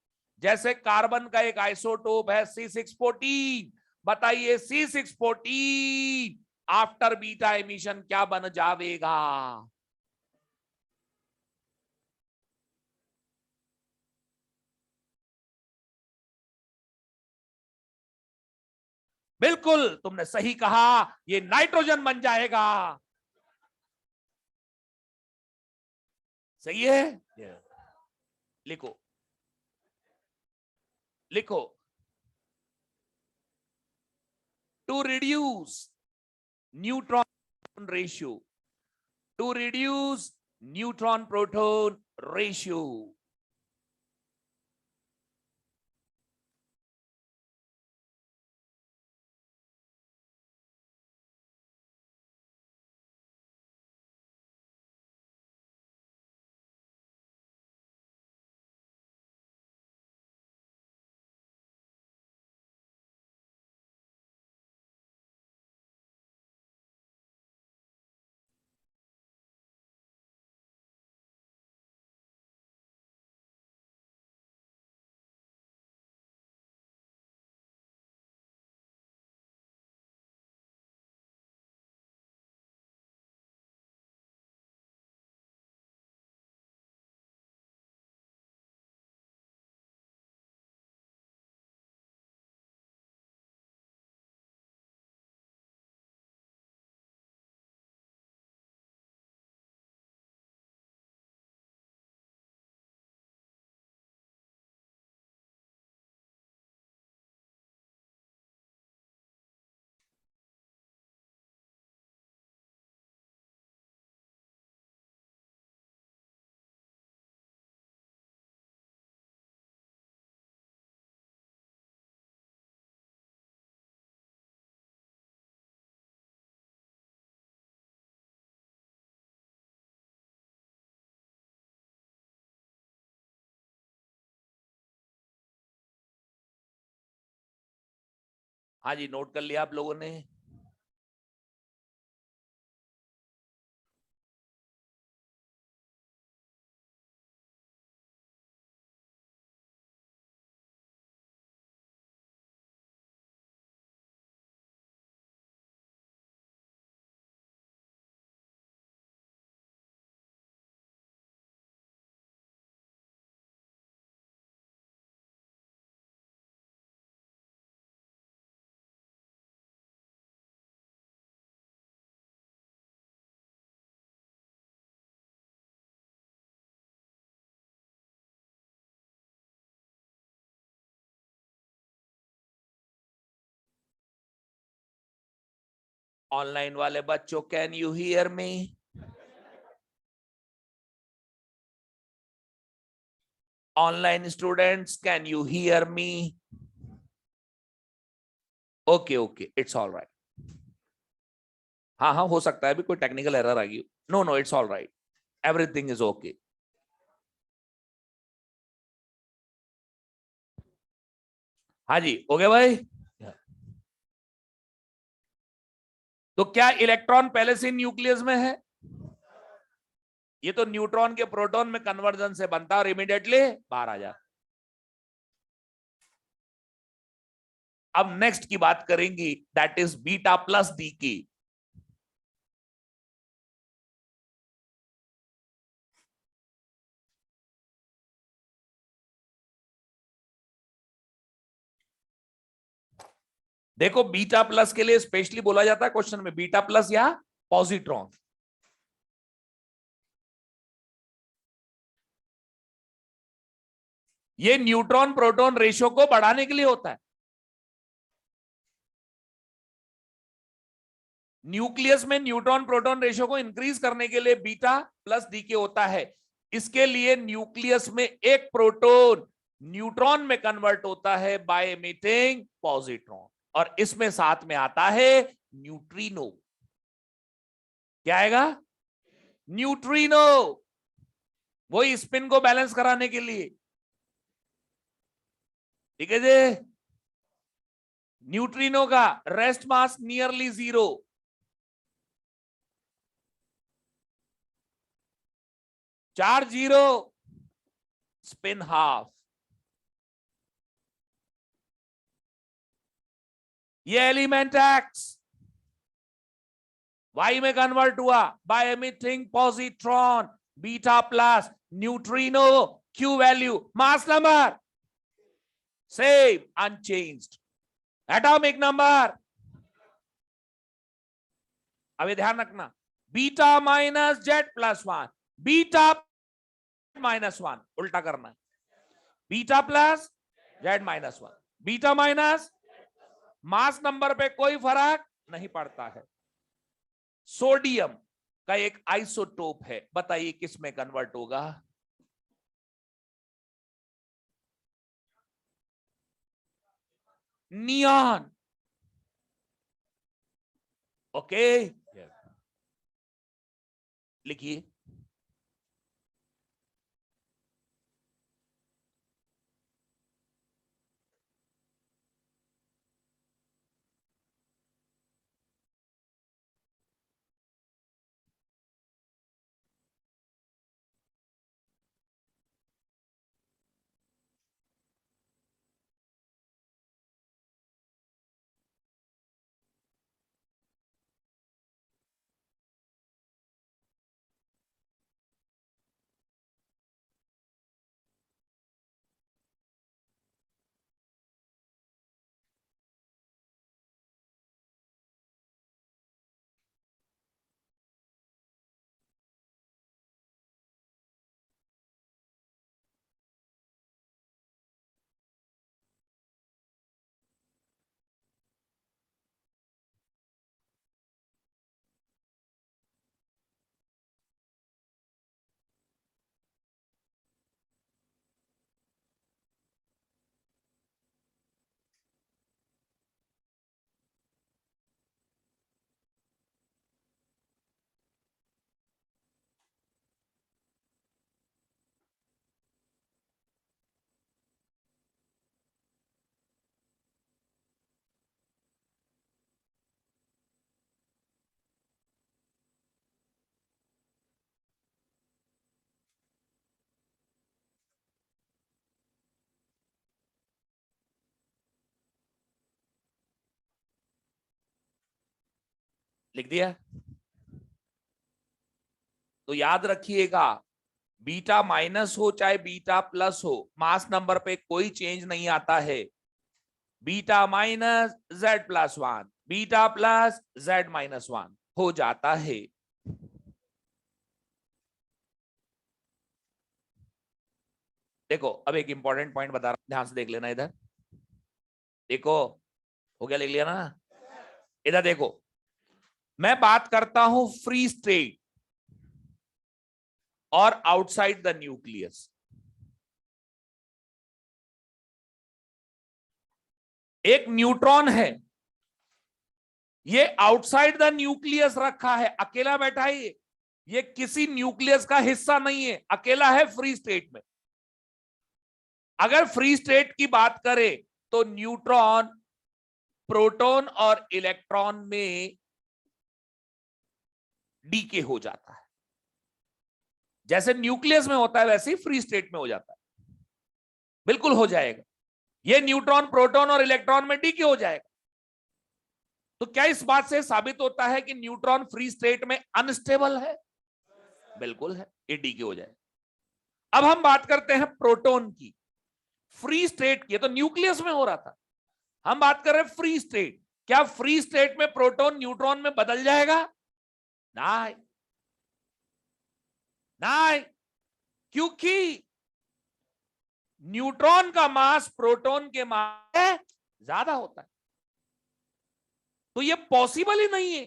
जैसे कार्बन का एक आइसोटोप है C614, बताइए C614 आफ्टर बीटा एमिशन क्या बन जाएगा? बिल्कुल तुमने सही कहा, ये नाइट्रोजन बन जाएगा। सही है, लिखो लिखो। to reduce neutron ratio, to reduce neutron proton ratio. हाँ जी, नोट कर लिया आप लोगों ने? ऑनलाइन वाले बच्चों, can you hear me? Online students, can you hear me? Okay okay, it's all right. हाँ हाँ, हो सकता है अभी कोई टेक्निकल एरर आ गई। No no, it's all right, everything is okay. हाँ जी, हो गया भाई। तो क्या इलेक्ट्रॉन पहले से न्यूक्लियस में है? ये तो न्यूट्रॉन के प्रोटॉन में कन्वर्जन से बनता है और इमीडिएटली बाहर आ जाता। अब नेक्स्ट की बात करेंगे, that is beta plus D की। देखो, बीटा प्लस के लिए स्पेशली बोला जाता है क्वेश्चन में बीटा प्लस या पॉजिट्रॉन। ये न्यूट्रॉन प्रोटॉन रेशियो को बढ़ाने के लिए होता है। न्यूक्लियस में न्यूट्रॉन प्रोटॉन रेशियो को इंक्रीज करने के लिए बीटा प्लस डी के होता है। इसके लिए न्यूक्लियस में एक प्रोटॉन न्यूट्रॉन में कन्वर्ट होता है बाय एमिटिंग पॉजिट्रॉन, और इसमें साथ में आता है न्यूट्रिनो। क्या आएगा? न्यूट्रिनो। वही स्पिन को बैलेंस कराने के लिए। ठीक है जी। न्यूट्रिनो का rest mass nearly 0, charge 0, spin half. ये एलिमेंट एक्स वाई में कन्वर्ट हुआ by emitting positron beta plus neutrino, Q value mass number same unchanged, atomic number. अब ये ध्यान रखना, beta minus Z plus 1, beta minus 1 उल्टा करना है, beta plus Z minus 1, beta minus mass number पे कोई फर्क नहीं पड़ता है। सोडियम का एक आइसोटोप है, बताइए किस में कन्वर्ट होगा? नियॉन। ओके, लिखिए। लिख दिया? तो याद रखिएगा, बीटा माइनस हो चाहे बीटा प्लस हो, मास नंबर पे कोई चेंज नहीं आता है। Beta minus Z plus one, beta plus Z minus one हो जाता है। देखो, अब एक इंपॉर्टेंट पॉइंट बता रहा हूं, ध्यान से देख लेना। इधर देखो, हो गया? लिख लिया ना? इधर देखो, मैं बात करता हूं फ्री स्टेट और आउटसाइड द न्यूक्लियस। एक न्यूट्रॉन है, ये आउटसाइड द न्यूक्लियस रखा है, अकेला बैठा है। ये किसी न्यूक्लियस का हिस्सा नहीं है, अकेला है फ्री स्टेट में। अगर फ्री स्टेट की बात करें तो न्यूट्रॉन प्रोटॉन और इलेक्ट्रॉन में डीके हो जाता है। जैसे न्यूक्लियस में होता है वैसे ही फ्री स्टेट में हो जाता है, बिल्कुल हो जाएगा। ये न्यूट्रॉन प्रोटॉन और इलेक्ट्रॉन में डीके हो जाएगा। तो क्या इस बात से साबित होता है कि न्यूट्रॉन फ्री स्टेट में अनस्टेबल है? बिल्कुल है, ये डीके हो जाएगा। अब हम बात करते हैं प्रोटॉन की, फ्री स्टेट की। तो न्यूक्लियस में हो रहा था, हम बात कर रहे हैं फ्री स्टेट। क्या फ्री स्टेट में प्रोटॉन न्यूट्रॉन में बदल जाएगा? नहीं, नहीं, क्योंकि न्यूट्रॉन का मास प्रोटॉन के मास से ज्यादा होता है। तो यह पॉसिबल ही नहीं है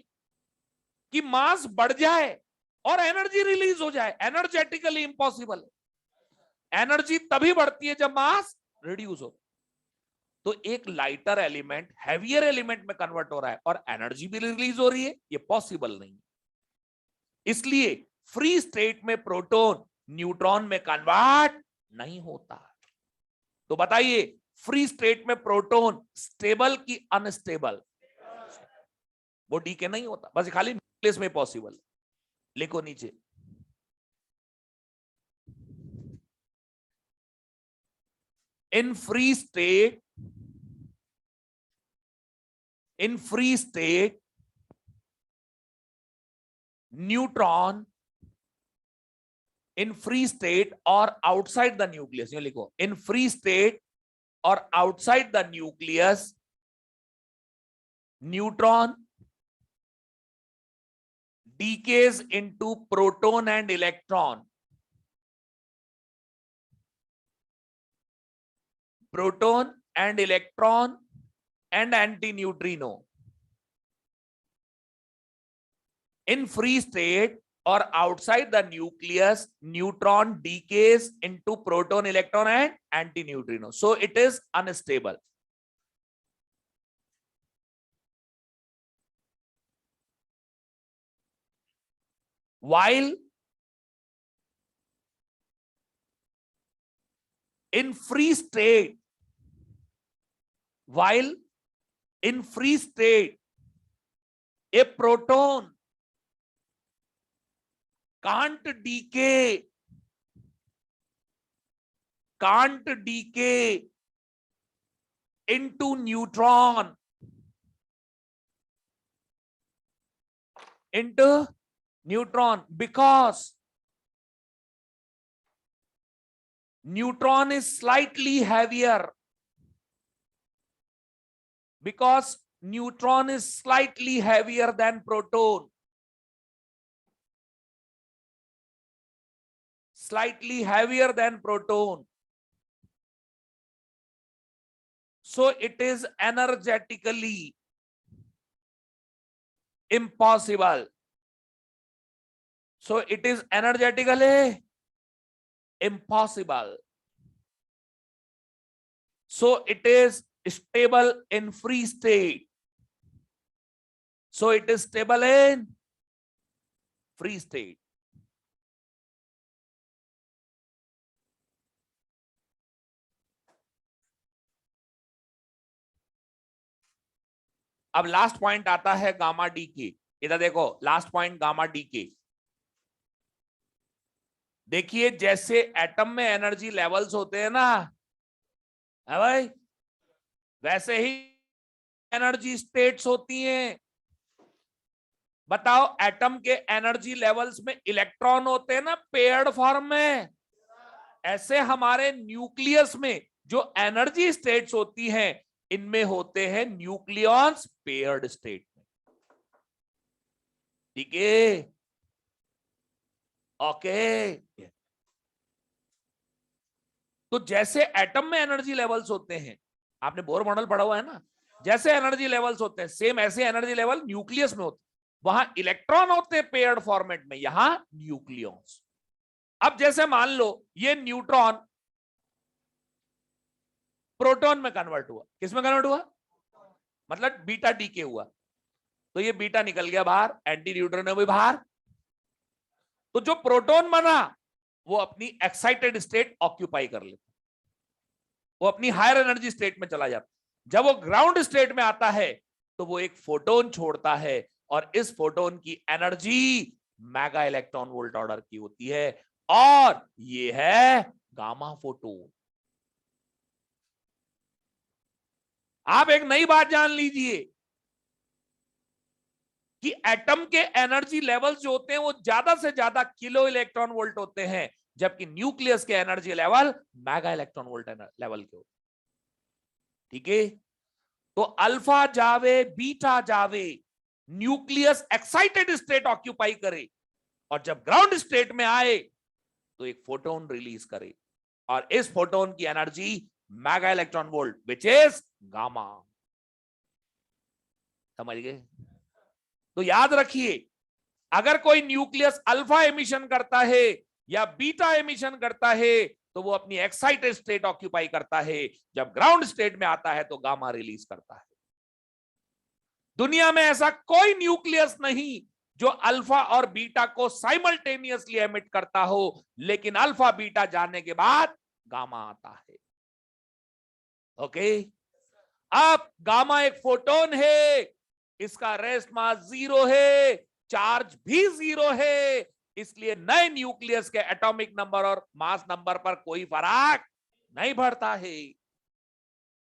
कि मास बढ़ जाए और एनर्जी रिलीज हो जाए। एनर्जेटिकली इम्पॉसिबल है। एनर्जी तभी बढ़ती है जब मास रिड्यूस हो। तो एक लाइटर एलिमेंट हैवियर एलिमेंट में कन्वर्ट हो रहा है और एनर्जी भी रिलीज हो रही है, ये पॉसिबल नहीं। इसलिए फ्री स्टेट में प्रोटॉन न्यूट्रॉन में कन्वर्ट नहीं होता। तो बताइए, फ्री स्टेट में प्रोटॉन स्टेबल की अनस्टेबल? वो डीके नहीं होता, बस खाली न्यूक्लियस में पॉसिबल। लिखो नीचे, in free state, in free state neutron in free state or outside the nucleus, ये लिखो, in free state or outside the nucleus neutron decays into proton and electron. Proton and electron and antineutrino. In free state or outside the nucleus, neutron decays into proton, electron and antineutrino. So it is unstable. While in free state, a proton can't decay into neutron, because neutron is slightly heavier. Than proton. So it is energetically impossible. So it is energetically impossible. So it is stable in free state. So it is stable in free state. अब last point आता है gamma D के. इधर देखो, last point gamma D के. देखिए जैसे atom में एनर्जी लेवल्स होते हैं ना, है भाई, वैसे ही एनर्जी स्टेट्स होती हैं. बताओ, एटम के एनर्जी लेवल्स में इलेक्ट्रॉन होते हैं ना पेयर्ड फॉर्म में, ऐसे हमारे न्यूक्लियस में जो एनर्जी स्टेट्स होती हैं, इनमें होते हैं न्यूक्लियॉन्स पेयर्ड स्टेट में. ठीक है, ओके. तो जैसे एटम में एनर्जी लेवल्स होते हैं, आपने बोर मॉडल पढ़ा हुआ है ना, जैसे एनर्जी लेवल्स होते हैं, सेम ऐसे एनर्जी लेवल न्यूक्लियस में होते हैं. वहां इलेक्ट्रॉन होते हैं पेयर्ड फॉर्मेट में, यहां न्यूक्लियॉन्स. अब जैसे मान लो ये न्यूट्रॉन प्रोटॉन में कन्वर्ट हुआ. किस में कन्वर्ट हुआ? मतलब बीटा डीके हुआ. तो ये बीटा निकल गया बाहर, एंटी न्यूट्रॉन भी बाहर. तो जो प्रोटॉन बना वो अपनी एक्साइटेड स्टेट ऑक्यूपाई कर लेता, वो अपनी हायर एनर्जी स्टेट में चला जाता. जब वो ग्राउंड स्टेट में आता है तो वो एक फोटोन छोड़ता है, और इस फोटोन की energy mega electron volt order की होती है, और ये है गामा फोटोन. आप एक नई बात जान लीजिए कि एटम के एनर्जी लेवल्स जो होते हैं वो ज्यादा से ज्यादा किलो इलेक्ट्रॉन वोल्ट होते हैं, जबकि न्यूक्लियस के energy level mega electron volt level के होते हैं. ठीक है, तो अल्फा जावे बीटा जावे, न्यूक्लियस एक्साइटेड स्टेट ऑक्यूपाई करे, और जब ग्राउंड स्टेट में आए तो एक फोटोन रिलीज करे, और इस फोटोन की energy mega electron volt which is gamma. समझ गए? तो याद रखिए, अगर कोई न्यूक्लियस अल्फा एमिशन करता है या बीटा एमिशन करता है तो वो अपनी एक्साइटेड स्टेट ऑक्यूपाई करता है, जब ग्राउंड स्टेट में आता है तो गामा रिलीज करता है. दुनिया में ऐसा कोई न्यूक्लियस नहीं जो अल्फा और बीटा को साइमल्टेनियसली एमिट करता हो, लेकिन अल्फा बीटा जाने के बाद गामा आता है. ओके, अब गामा एक फोटोन है, इसका रेस्ट मास 0 है, चार्ज भी 0 है, इसलिए नए न्यूक्लियस के एटॉमिक नंबर और मास नंबर पर कोई फर्क नहीं पड़ता है,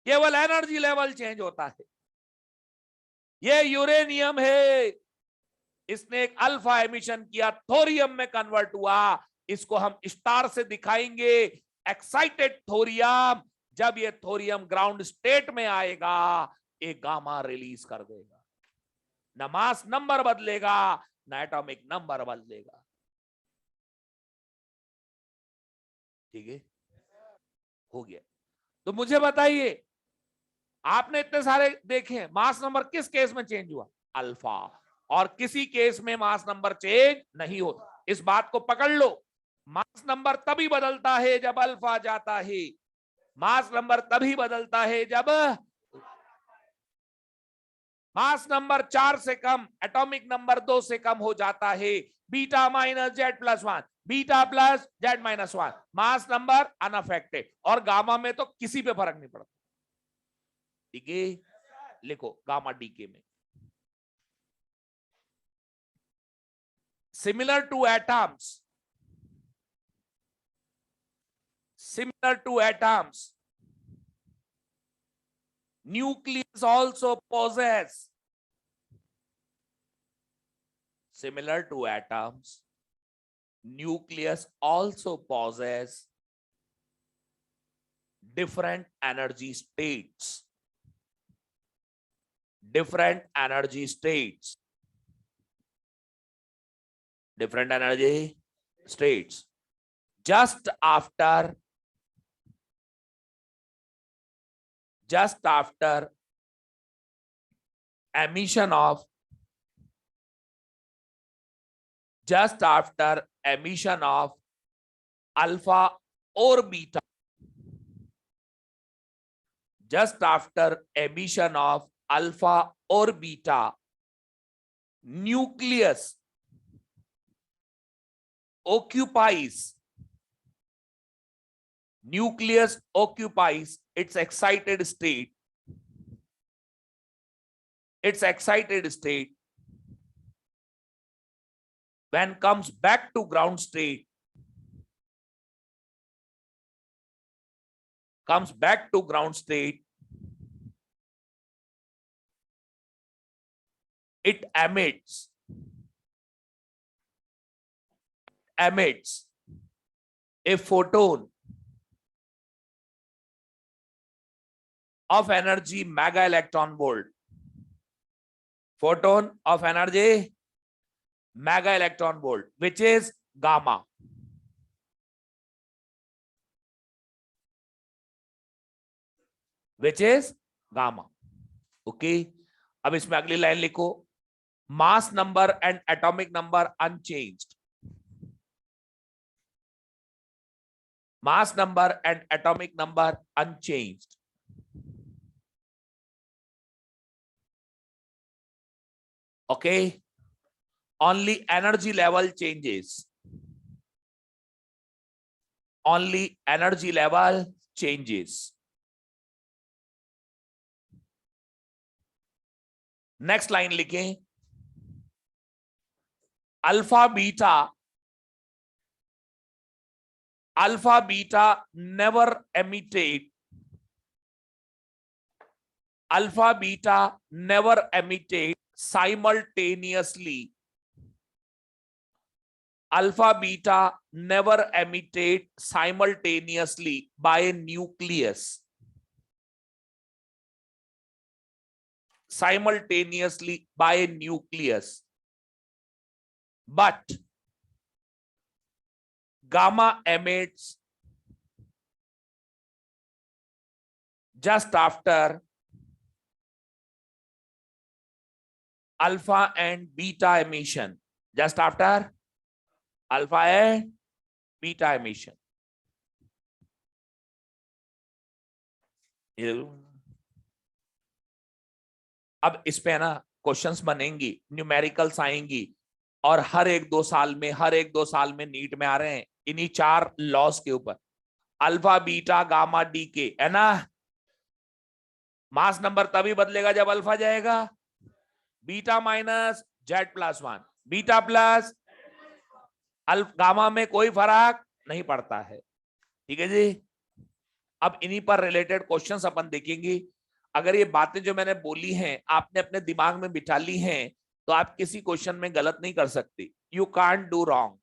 केवल एनर्जी लेवल चेंज होता है. ये यूरेनियम है, इसने एक अल्फा एमिशन किया, थोरियम में कन्वर्ट हुआ. इसको हम स्टार से दिखाएंगे, एक्साइटेड थोरियम. जब ये थोरियम ग्राउंड स्टेट में आएगा, एक गामा रिलीज कर देगा. न मास नंबर बदलेगा, न एटॉमिक नंबर बदलेगा. ठीक है, हो गया. तो मुझे बताइए, आपने इतने सारे देखे, मास नंबर किस केस में चेंज हुआ? अल्फा। और किसी केस में मास नंबर चेंज नहीं होता, इस बात को पकड़ लो। मास नंबर तभी बदलता है जब अल्फा जाता है, मास नंबर तभी बदलता है जब मास नंबर 4 से कम, एटॉमिक नंबर 2 से कम हो जाता है। Beta minus Z plus 1, beta plus Z minus 1, mass number unaffected. और गामा में तो किसी पे फर्क नहीं पड़ता। ठीक है, लिखो गामा डीके में similar to atoms, similar to atoms, nucleus also possess, similar to atoms, nucleus also possess different energy states, different energy states, different energy states. Just after emission of alpha or beta, just after emission of alpha or beta, nucleus occupies its excited state, when comes back to ground state, it emits a photon of energy mega electron volt, photon of energy mega electron volt, which is gamma. Which is gamma. Okay, अब इसमें अगली line लिखो, mass number and atomic number unchanged, mass number and atomic number unchanged. Okay, only energy level changes, only energy level changes. Next line लिखें, alpha beta never emitted, alpha beta never emitted simultaneously, alpha beta never emitted simultaneously by a nucleus, but gamma emits just after alpha and beta emission, just after alpha and beta emission. अब इस पे ना questions बनेंगी, numericals आएंगी, और हर एक दो साल में नीट में आ रहे हैं इन्हीं 4 लॉस के ऊपर, अल्फा बीटा गामा डी के, है ना। मास नंबर तभी बदलेगा जब अल्फा जाएगा, beta minus Z plus 1, beta plus gamma में कोई फर्क नहीं पड़ता है। ठीक है जी, अब इन्हीं पर रिलेटेड क्वेश्चंस अपन देखेंगे। अगर ये बातें जो मैंने बोली हैं आपने अपने दिमाग में बिठा ली हैं तो आप किसी क्वेश्चन में गलत नहीं कर सकते, यू कांट डू रॉन्ग।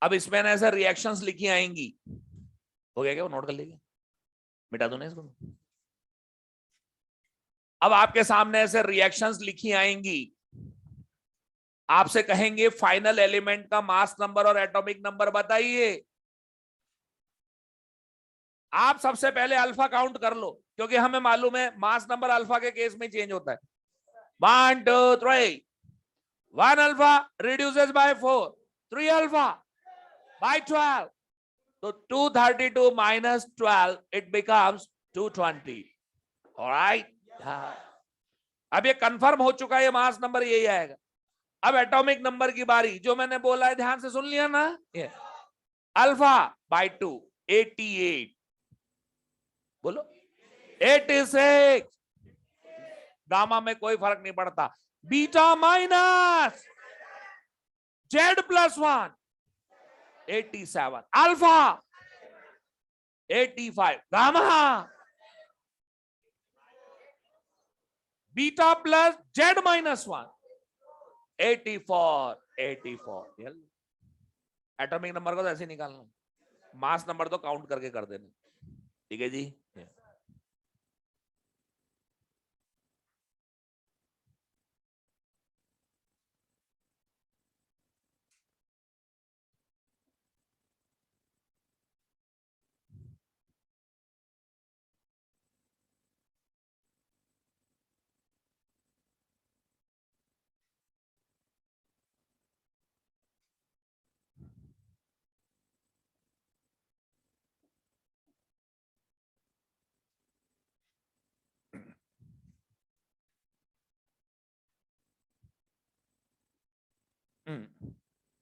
अब इसमें ना ऐसे रिएक्शंस लिखी आएंगी, हो गया क्या, वो नोट कर लीजिए, मिटा दो ना इसको। अब आपके सामने ऐसे रिएक्शंस लिखी आएंगी, आपसे कहेंगे फाइनल एलिमेंट का मास नंबर और एटॉमिक नंबर बताइए। आप सबसे पहले अल्फा काउंट कर लो, क्योंकि हमें मालूम है मास नंबर अल्फा के केस में चेंज होता है। 1 2 3, 1 alpha reduces by 4, 3 alpha by 12, तो 232 minus 12 it becomes 220. ऑलराइट, अब ये कंफर्म हो चुका है, ये मास नंबर यही आएगा। अब एटॉमिक नंबर की बारी, जो मैंने बोला है ध्यान से सुन लिया ना, ये अल्फा बाय 2 88, बोलो 86, गामा में कोई फर्क नहीं पड़ता, beta minus Z plus 1 87, alpha 85, gamma beta plus Z minus 1 84, 84। Atomic number को तो ऐसे निकालना, मास नंबर तो काउंट करके कर देना, ठीक है जी।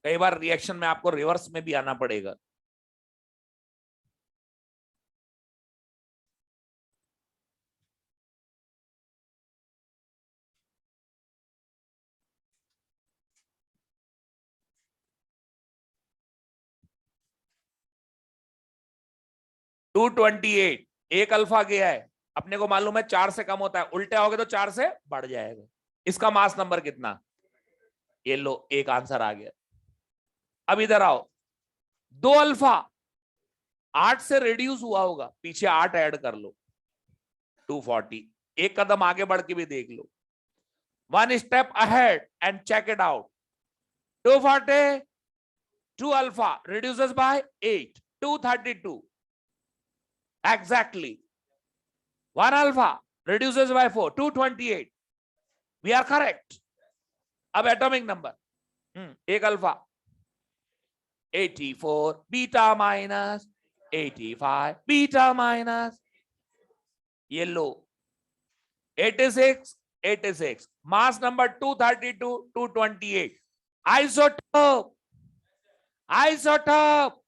कई बार रिएक्शन में आपको रिवर्स में भी आना पड़ेगा। टू 28, एक अल्फा गया है, अपने को मालूम है 4 से कम होता है, उल्टे आओगे तो 4 से बढ़ जाएगा। इसका मास नंबर कितना, ये लो, एक आंसर आ गया। अब इधर आओ, 2 अल्फा 8 से रिड्यूस हुआ होगा, पीछे 8 ऐड कर लो, 240, एक कदम आगे बढ़ के भी देख लो, 1 step ahead and check it out, 240, 2 alpha reduces by 8, 232, exactly, 1 alpha reduces by 4, 228, we are correct. अब एटॉमिक नंबर, एक alpha 84, beta minus 85, beta minus, ये लो 86, 86, mass number 232, 228, isotope, isotope,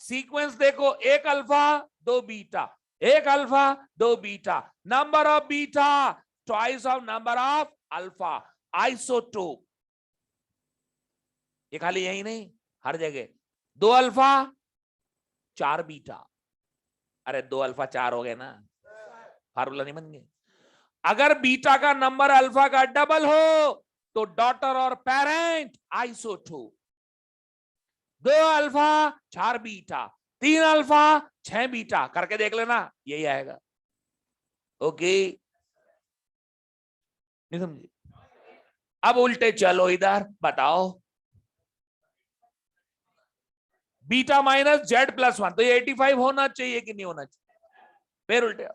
sequence देखो, एक अल्फा 2 बीटा, एक alpha 2 beta, number of beta twice of number of alpha, isotope. ये खाली यही नहीं, हर जगह 2 अल्फा 4 बीटा, अरे 2 अल्फा 4 हो गए ना, फार्मूला नहीं बन गया। अगर बीटा का नंबर अल्फा का डबल हो तो डॉटर और parent isotope, 2 alpha 4 beta, 3 alpha 6 beta, करके देख लेना, यही आएगा। ओके, नहीं समझे? अब उल्टे चलो, इधर बताओ, बीटा माइनस जेड प्लस 1, तो ये 85 होना चाहिए कि नहीं होना चाहिए? फिर उल्टे,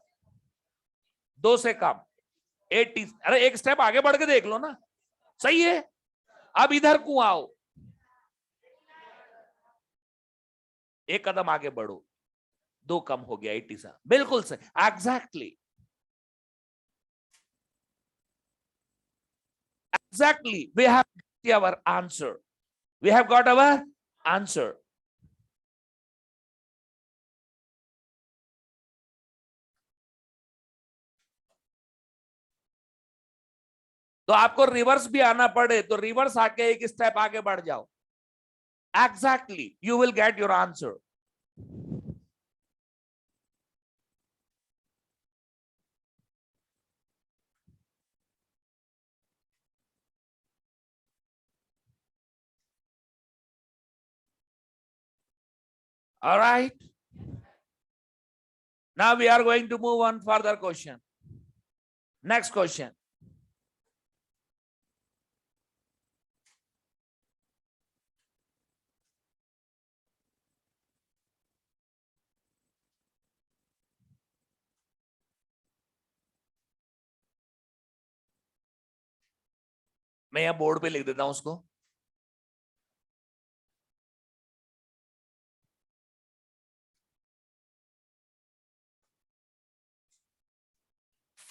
2 से कम 80, अरे एक स्टेप आगे बढ़ के देख लो ना, सही है। अब इधर को आओ, एक कदम आगे बढ़ो, 2 कम हो गया, 87, बिल्कुल सही, exactly, exactly, we have got our answer, we have got our answer. तो आपको रिवर्स भी आना पड़े तो रिवर्स आके एक स्टेप आगे बढ़ जाओ, exactly, you will get your answer. All right. Now we are going to move on further question. Next question. मैं यहां बोर्ड पे लिख देता हूं उसको.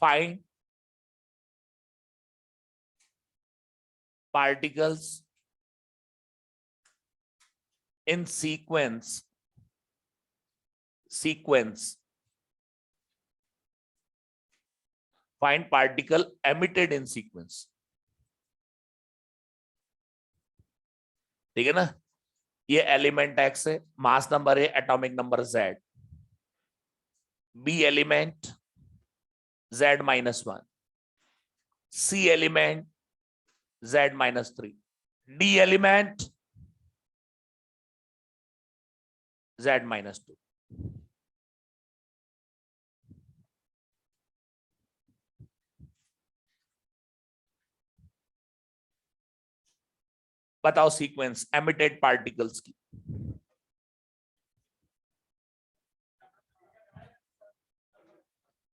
Find particles in sequence. Find particle emitted in sequence. ठीक है ना. ये एलिमेंट एक्स है, मास नंबर है, atomic number Z. B element Z -1, C element Z -3, D element Z -2. बताओ सीक्वेंस एमिटेड पार्टिकल्स की.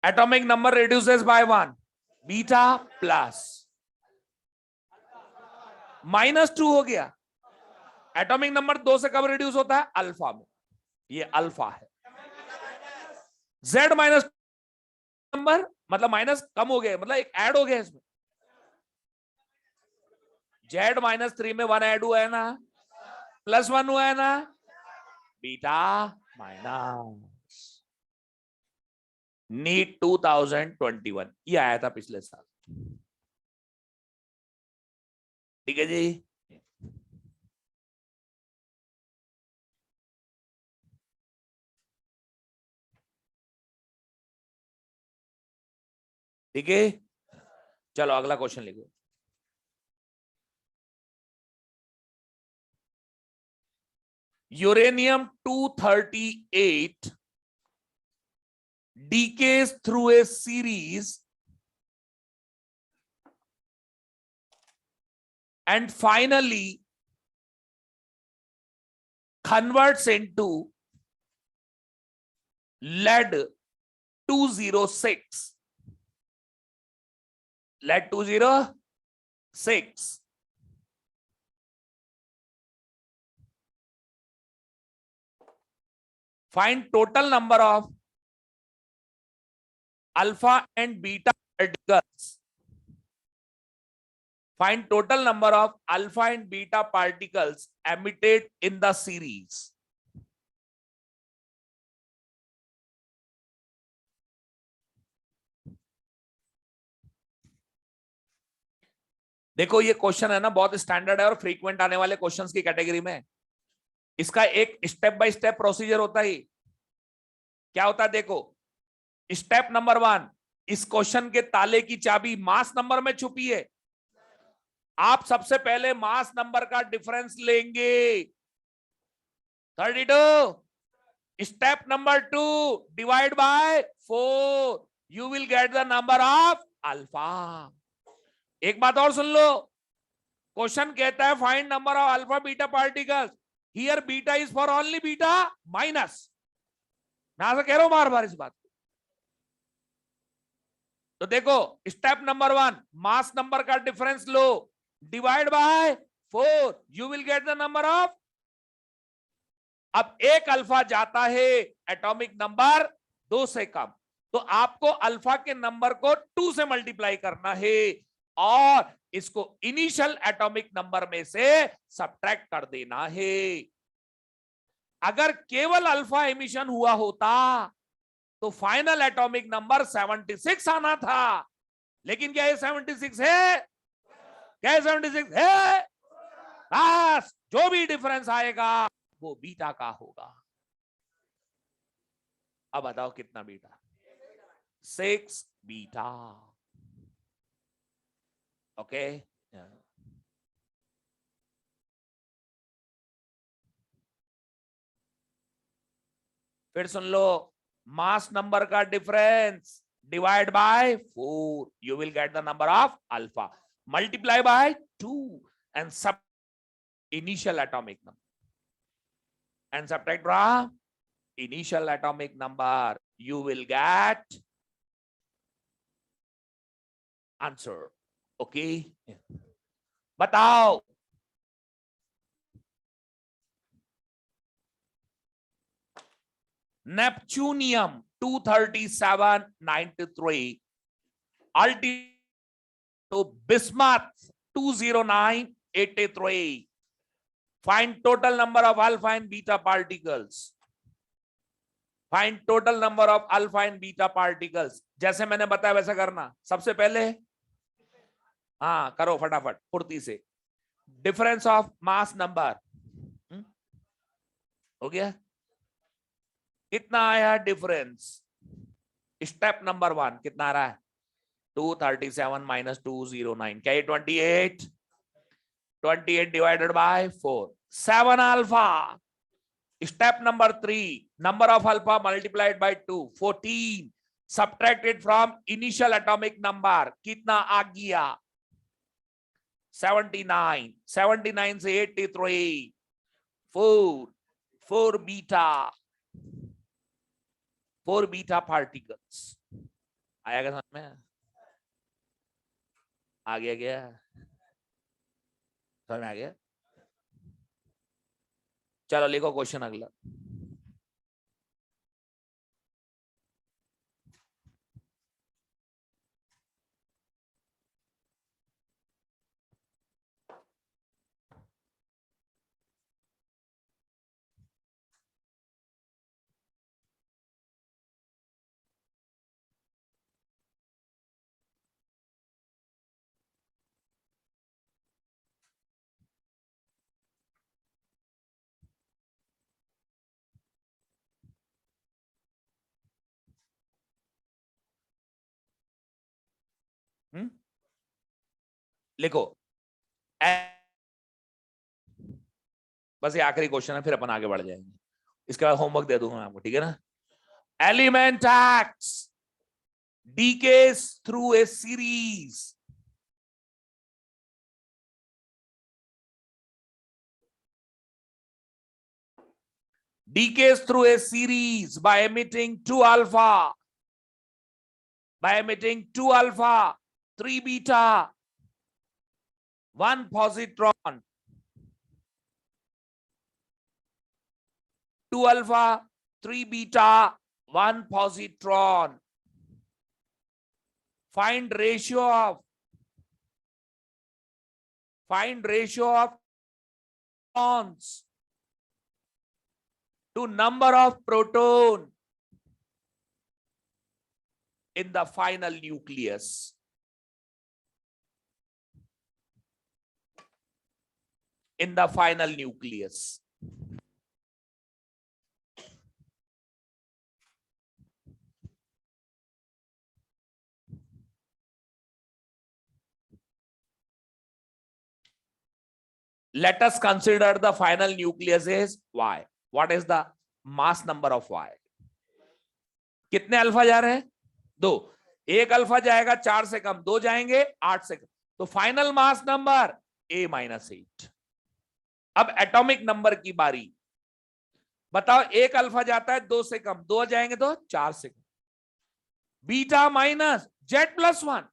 Atomic number reduces by 1, beta plus -2 हो गया. एटॉमिक नंबर 2 से कब रिड्यूस होता है? अल्फा में. ये अल्फा है. जेड माइनस नंबर मतलब माइनस कम हो गया, मतलब एक ऐड हो गया इसमें. जेड -3 में 1 ऐड हुआ है ना, +1 हुआ है ना, बीटा माइनस. नीट 2021 ये आया था पिछले साल. ठीक है जी. ठीक है, चलो अगला क्वेश्चन लिखो. Uranium 238 decays through a series and finally converts into lead 206. lead 206. Find total number of alpha and beta particles. Find total number of alpha and beta particles emitted in the series. देखो ये question है ना, बहुत standard है और frequent आने वाले questions की कैटेगरी में. इसका एक स्टेप बाय स्टेप प्रोसीजर होता है. क्या होता है देखो. स्टेप नंबर 1, इस क्वेश्चन के ताले की चाबी मास नंबर में छुपी है. आप सबसे पहले मास नंबर का डिफरेंस लेंगे 32. Step number 2, divide by 4, you will get the number of alpha. एक बात और सुन लो, क्वेश्चन कहता है find number of alpha beta particles. Here beta is for only beta minus. मैं ऐसा कह रहा हूं बार बार इस बात. तो देखो स्टेप नंबर 1, मास नंबर का difference low, divide by 4, you will get the number of. अब एक अल्फा जाता है एटॉमिक नंबर 2 से कम, तो आपको अल्फा के नंबर को 2 से मल्टीप्लाई करना है और इसको इनिशियल एटॉमिक नंबर में से सब्ट्रैक्ट कर देना है. अगर केवल अल्फा एमिशन हुआ होता तो फाइनल एटॉमिक नंबर 76 आना था. लेकिन क्या ये 76 है? क्या ये 76 है? बस जो भी डिफरेंस आएगा वो बीटा का होगा. अब बताओ कितना बीटा? 6 बीटा. ओके. फिर सुन लो, मास नंबर का difference divide by 4, you will get the number of alpha, multiply by 2 and सब initial atomic number and subtract from initial atomic number, you will get answer. Okay, बताओ neptunium 23793, अल्टीटो bismuth 20983. Find total number of alpha and beta particles. Find total number of alpha and beta particles. जैसे मैंने बताया वैसा करना। सबसे पहले हाँ करो फटाफट फुर्ती से। डिफरेंस ऑफ मास नंबर हो गया, कितना आया डिफरेंस? स्टेप नंबर 1 कितना आ रहा है? 237 माइनस 209, क्या ये 28? 28 divided by 4, 7 alpha. Step number 3, number of alpha multiplied by 2, 14, subtracted from initial atomic number, कितना आ गया? 79, 79 से 83, 4 बीटा particles. आया क्या समझ में? आ गया क्या? समझ में आ गया? चलो लिखो क्वेश्चन अगला। लिखो, बस ये आखिरी क्वेश्चन है, फिर अपन आगे बढ़ जाएंगे। इसके बाद होमवर्क दे दूंगा मैं आपको, ठीक है ना? Element acts decays through a series by emitting 2 alpha, 3 beta, 1 positron, 2 alpha, 3 beta, 1 positron. Find ratio of protons to number of proton in the final nucleus. Let us consider the final nucleus is Y. What is the mass number of Y? कितने alpha जा रहे हैं? 2। एक alpha जाएगा 4 से कम, 2 जाएंगे 8 से कम, तो फाइनल मास नंबर A-8। अब एटॉमिक नंबर की बारी, बताओ एक अल्फा जाता है 2 से कम, 2 जाएंगे तो 4 से कम, बीटा माइनस जेड प्लस 1,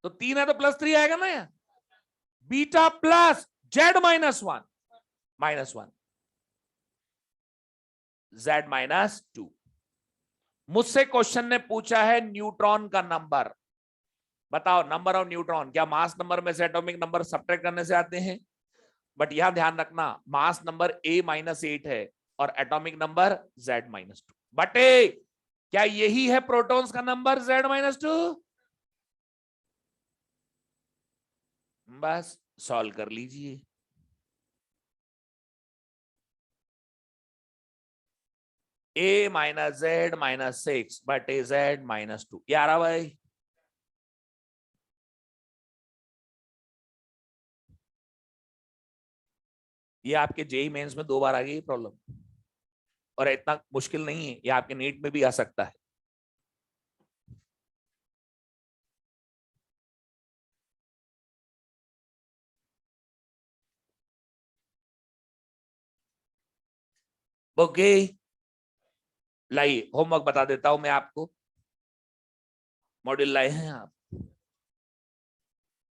तो 3 है तो +3 आएगा ना यार, बीटा प्लस जेड -1, Z-2। मुझसे क्वेश्चन ने पूछा है न्यूट्रॉन का नंबर, बताओ नंबर ऑफ न्यूट्रॉन, क्या मास नंबर में से एटॉमिक नंबर सब्ट्रैक्ट करने से आते हैं? बट यहां ध्यान रखना मास नंबर A-8 है और एटॉमिक नंबर Z-2, बटे क्या यही है प्रोटॉन्स का नंबर Z-2? बस सॉल्व कर लीजिए। A-Z-6 बटे Z-2, यार भाई ये आपके जेई मेंस में 2 बार आ गई प्रॉब्लम, और इतना मुश्किल नहीं है, ये आपके नीट में भी आ सकता है। ओके, लाइए होमवर्क बता देता हूं मैं आपको, मॉड्यूल लाए हैं आप।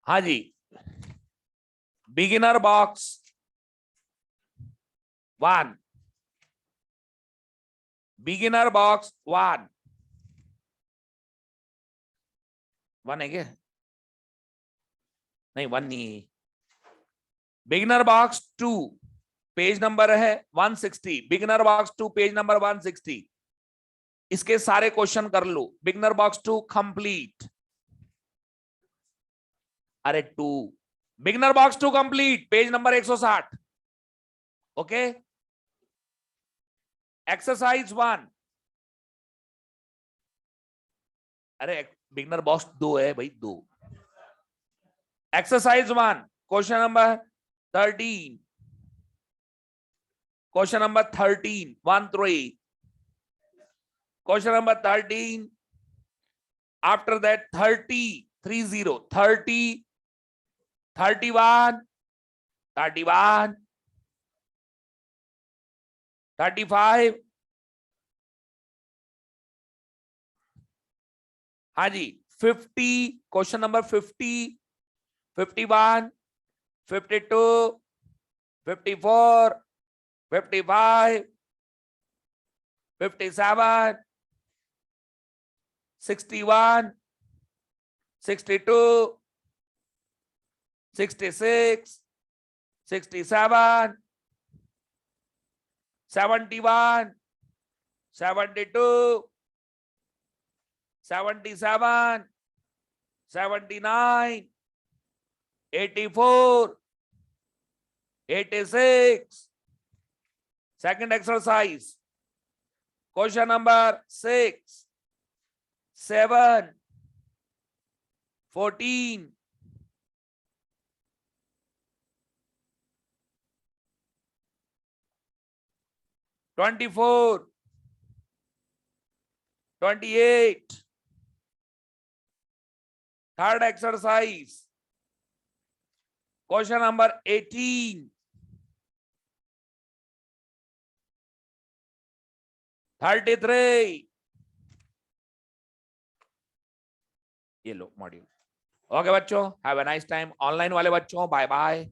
हाँ जी, बिगिनर बॉक्स 1, बिगिनर बॉक्स 1 है क्या? नहीं 1 नहीं, बिगिनर बॉक्स 2 पेज नंबर है 160, बिगिनर बॉक्स 2 पेज नंबर 160, इसके सारे क्वेश्चन कर लो। बिगिनर बॉक्स 2 कंप्लीट, अरे 2, beginner box 2 complete page number 160। Okay, exercise 1, अरे बिगिनर बॉक्स 2 है भाई, 2। Exercise 1 question number 13, question number 13 1 3, question number 13, after that 30 30 31 31 35, हाँ जी 50, question number 50 51 52 54 55 57 61 62 66 67 71 72 77 79 84 86, second exercise, question number 6 7 14 24 28, third exercise, question number 18 33, ये लो module. Okay बच्चों, have a nice time. Online वाले बच्चों bye bye.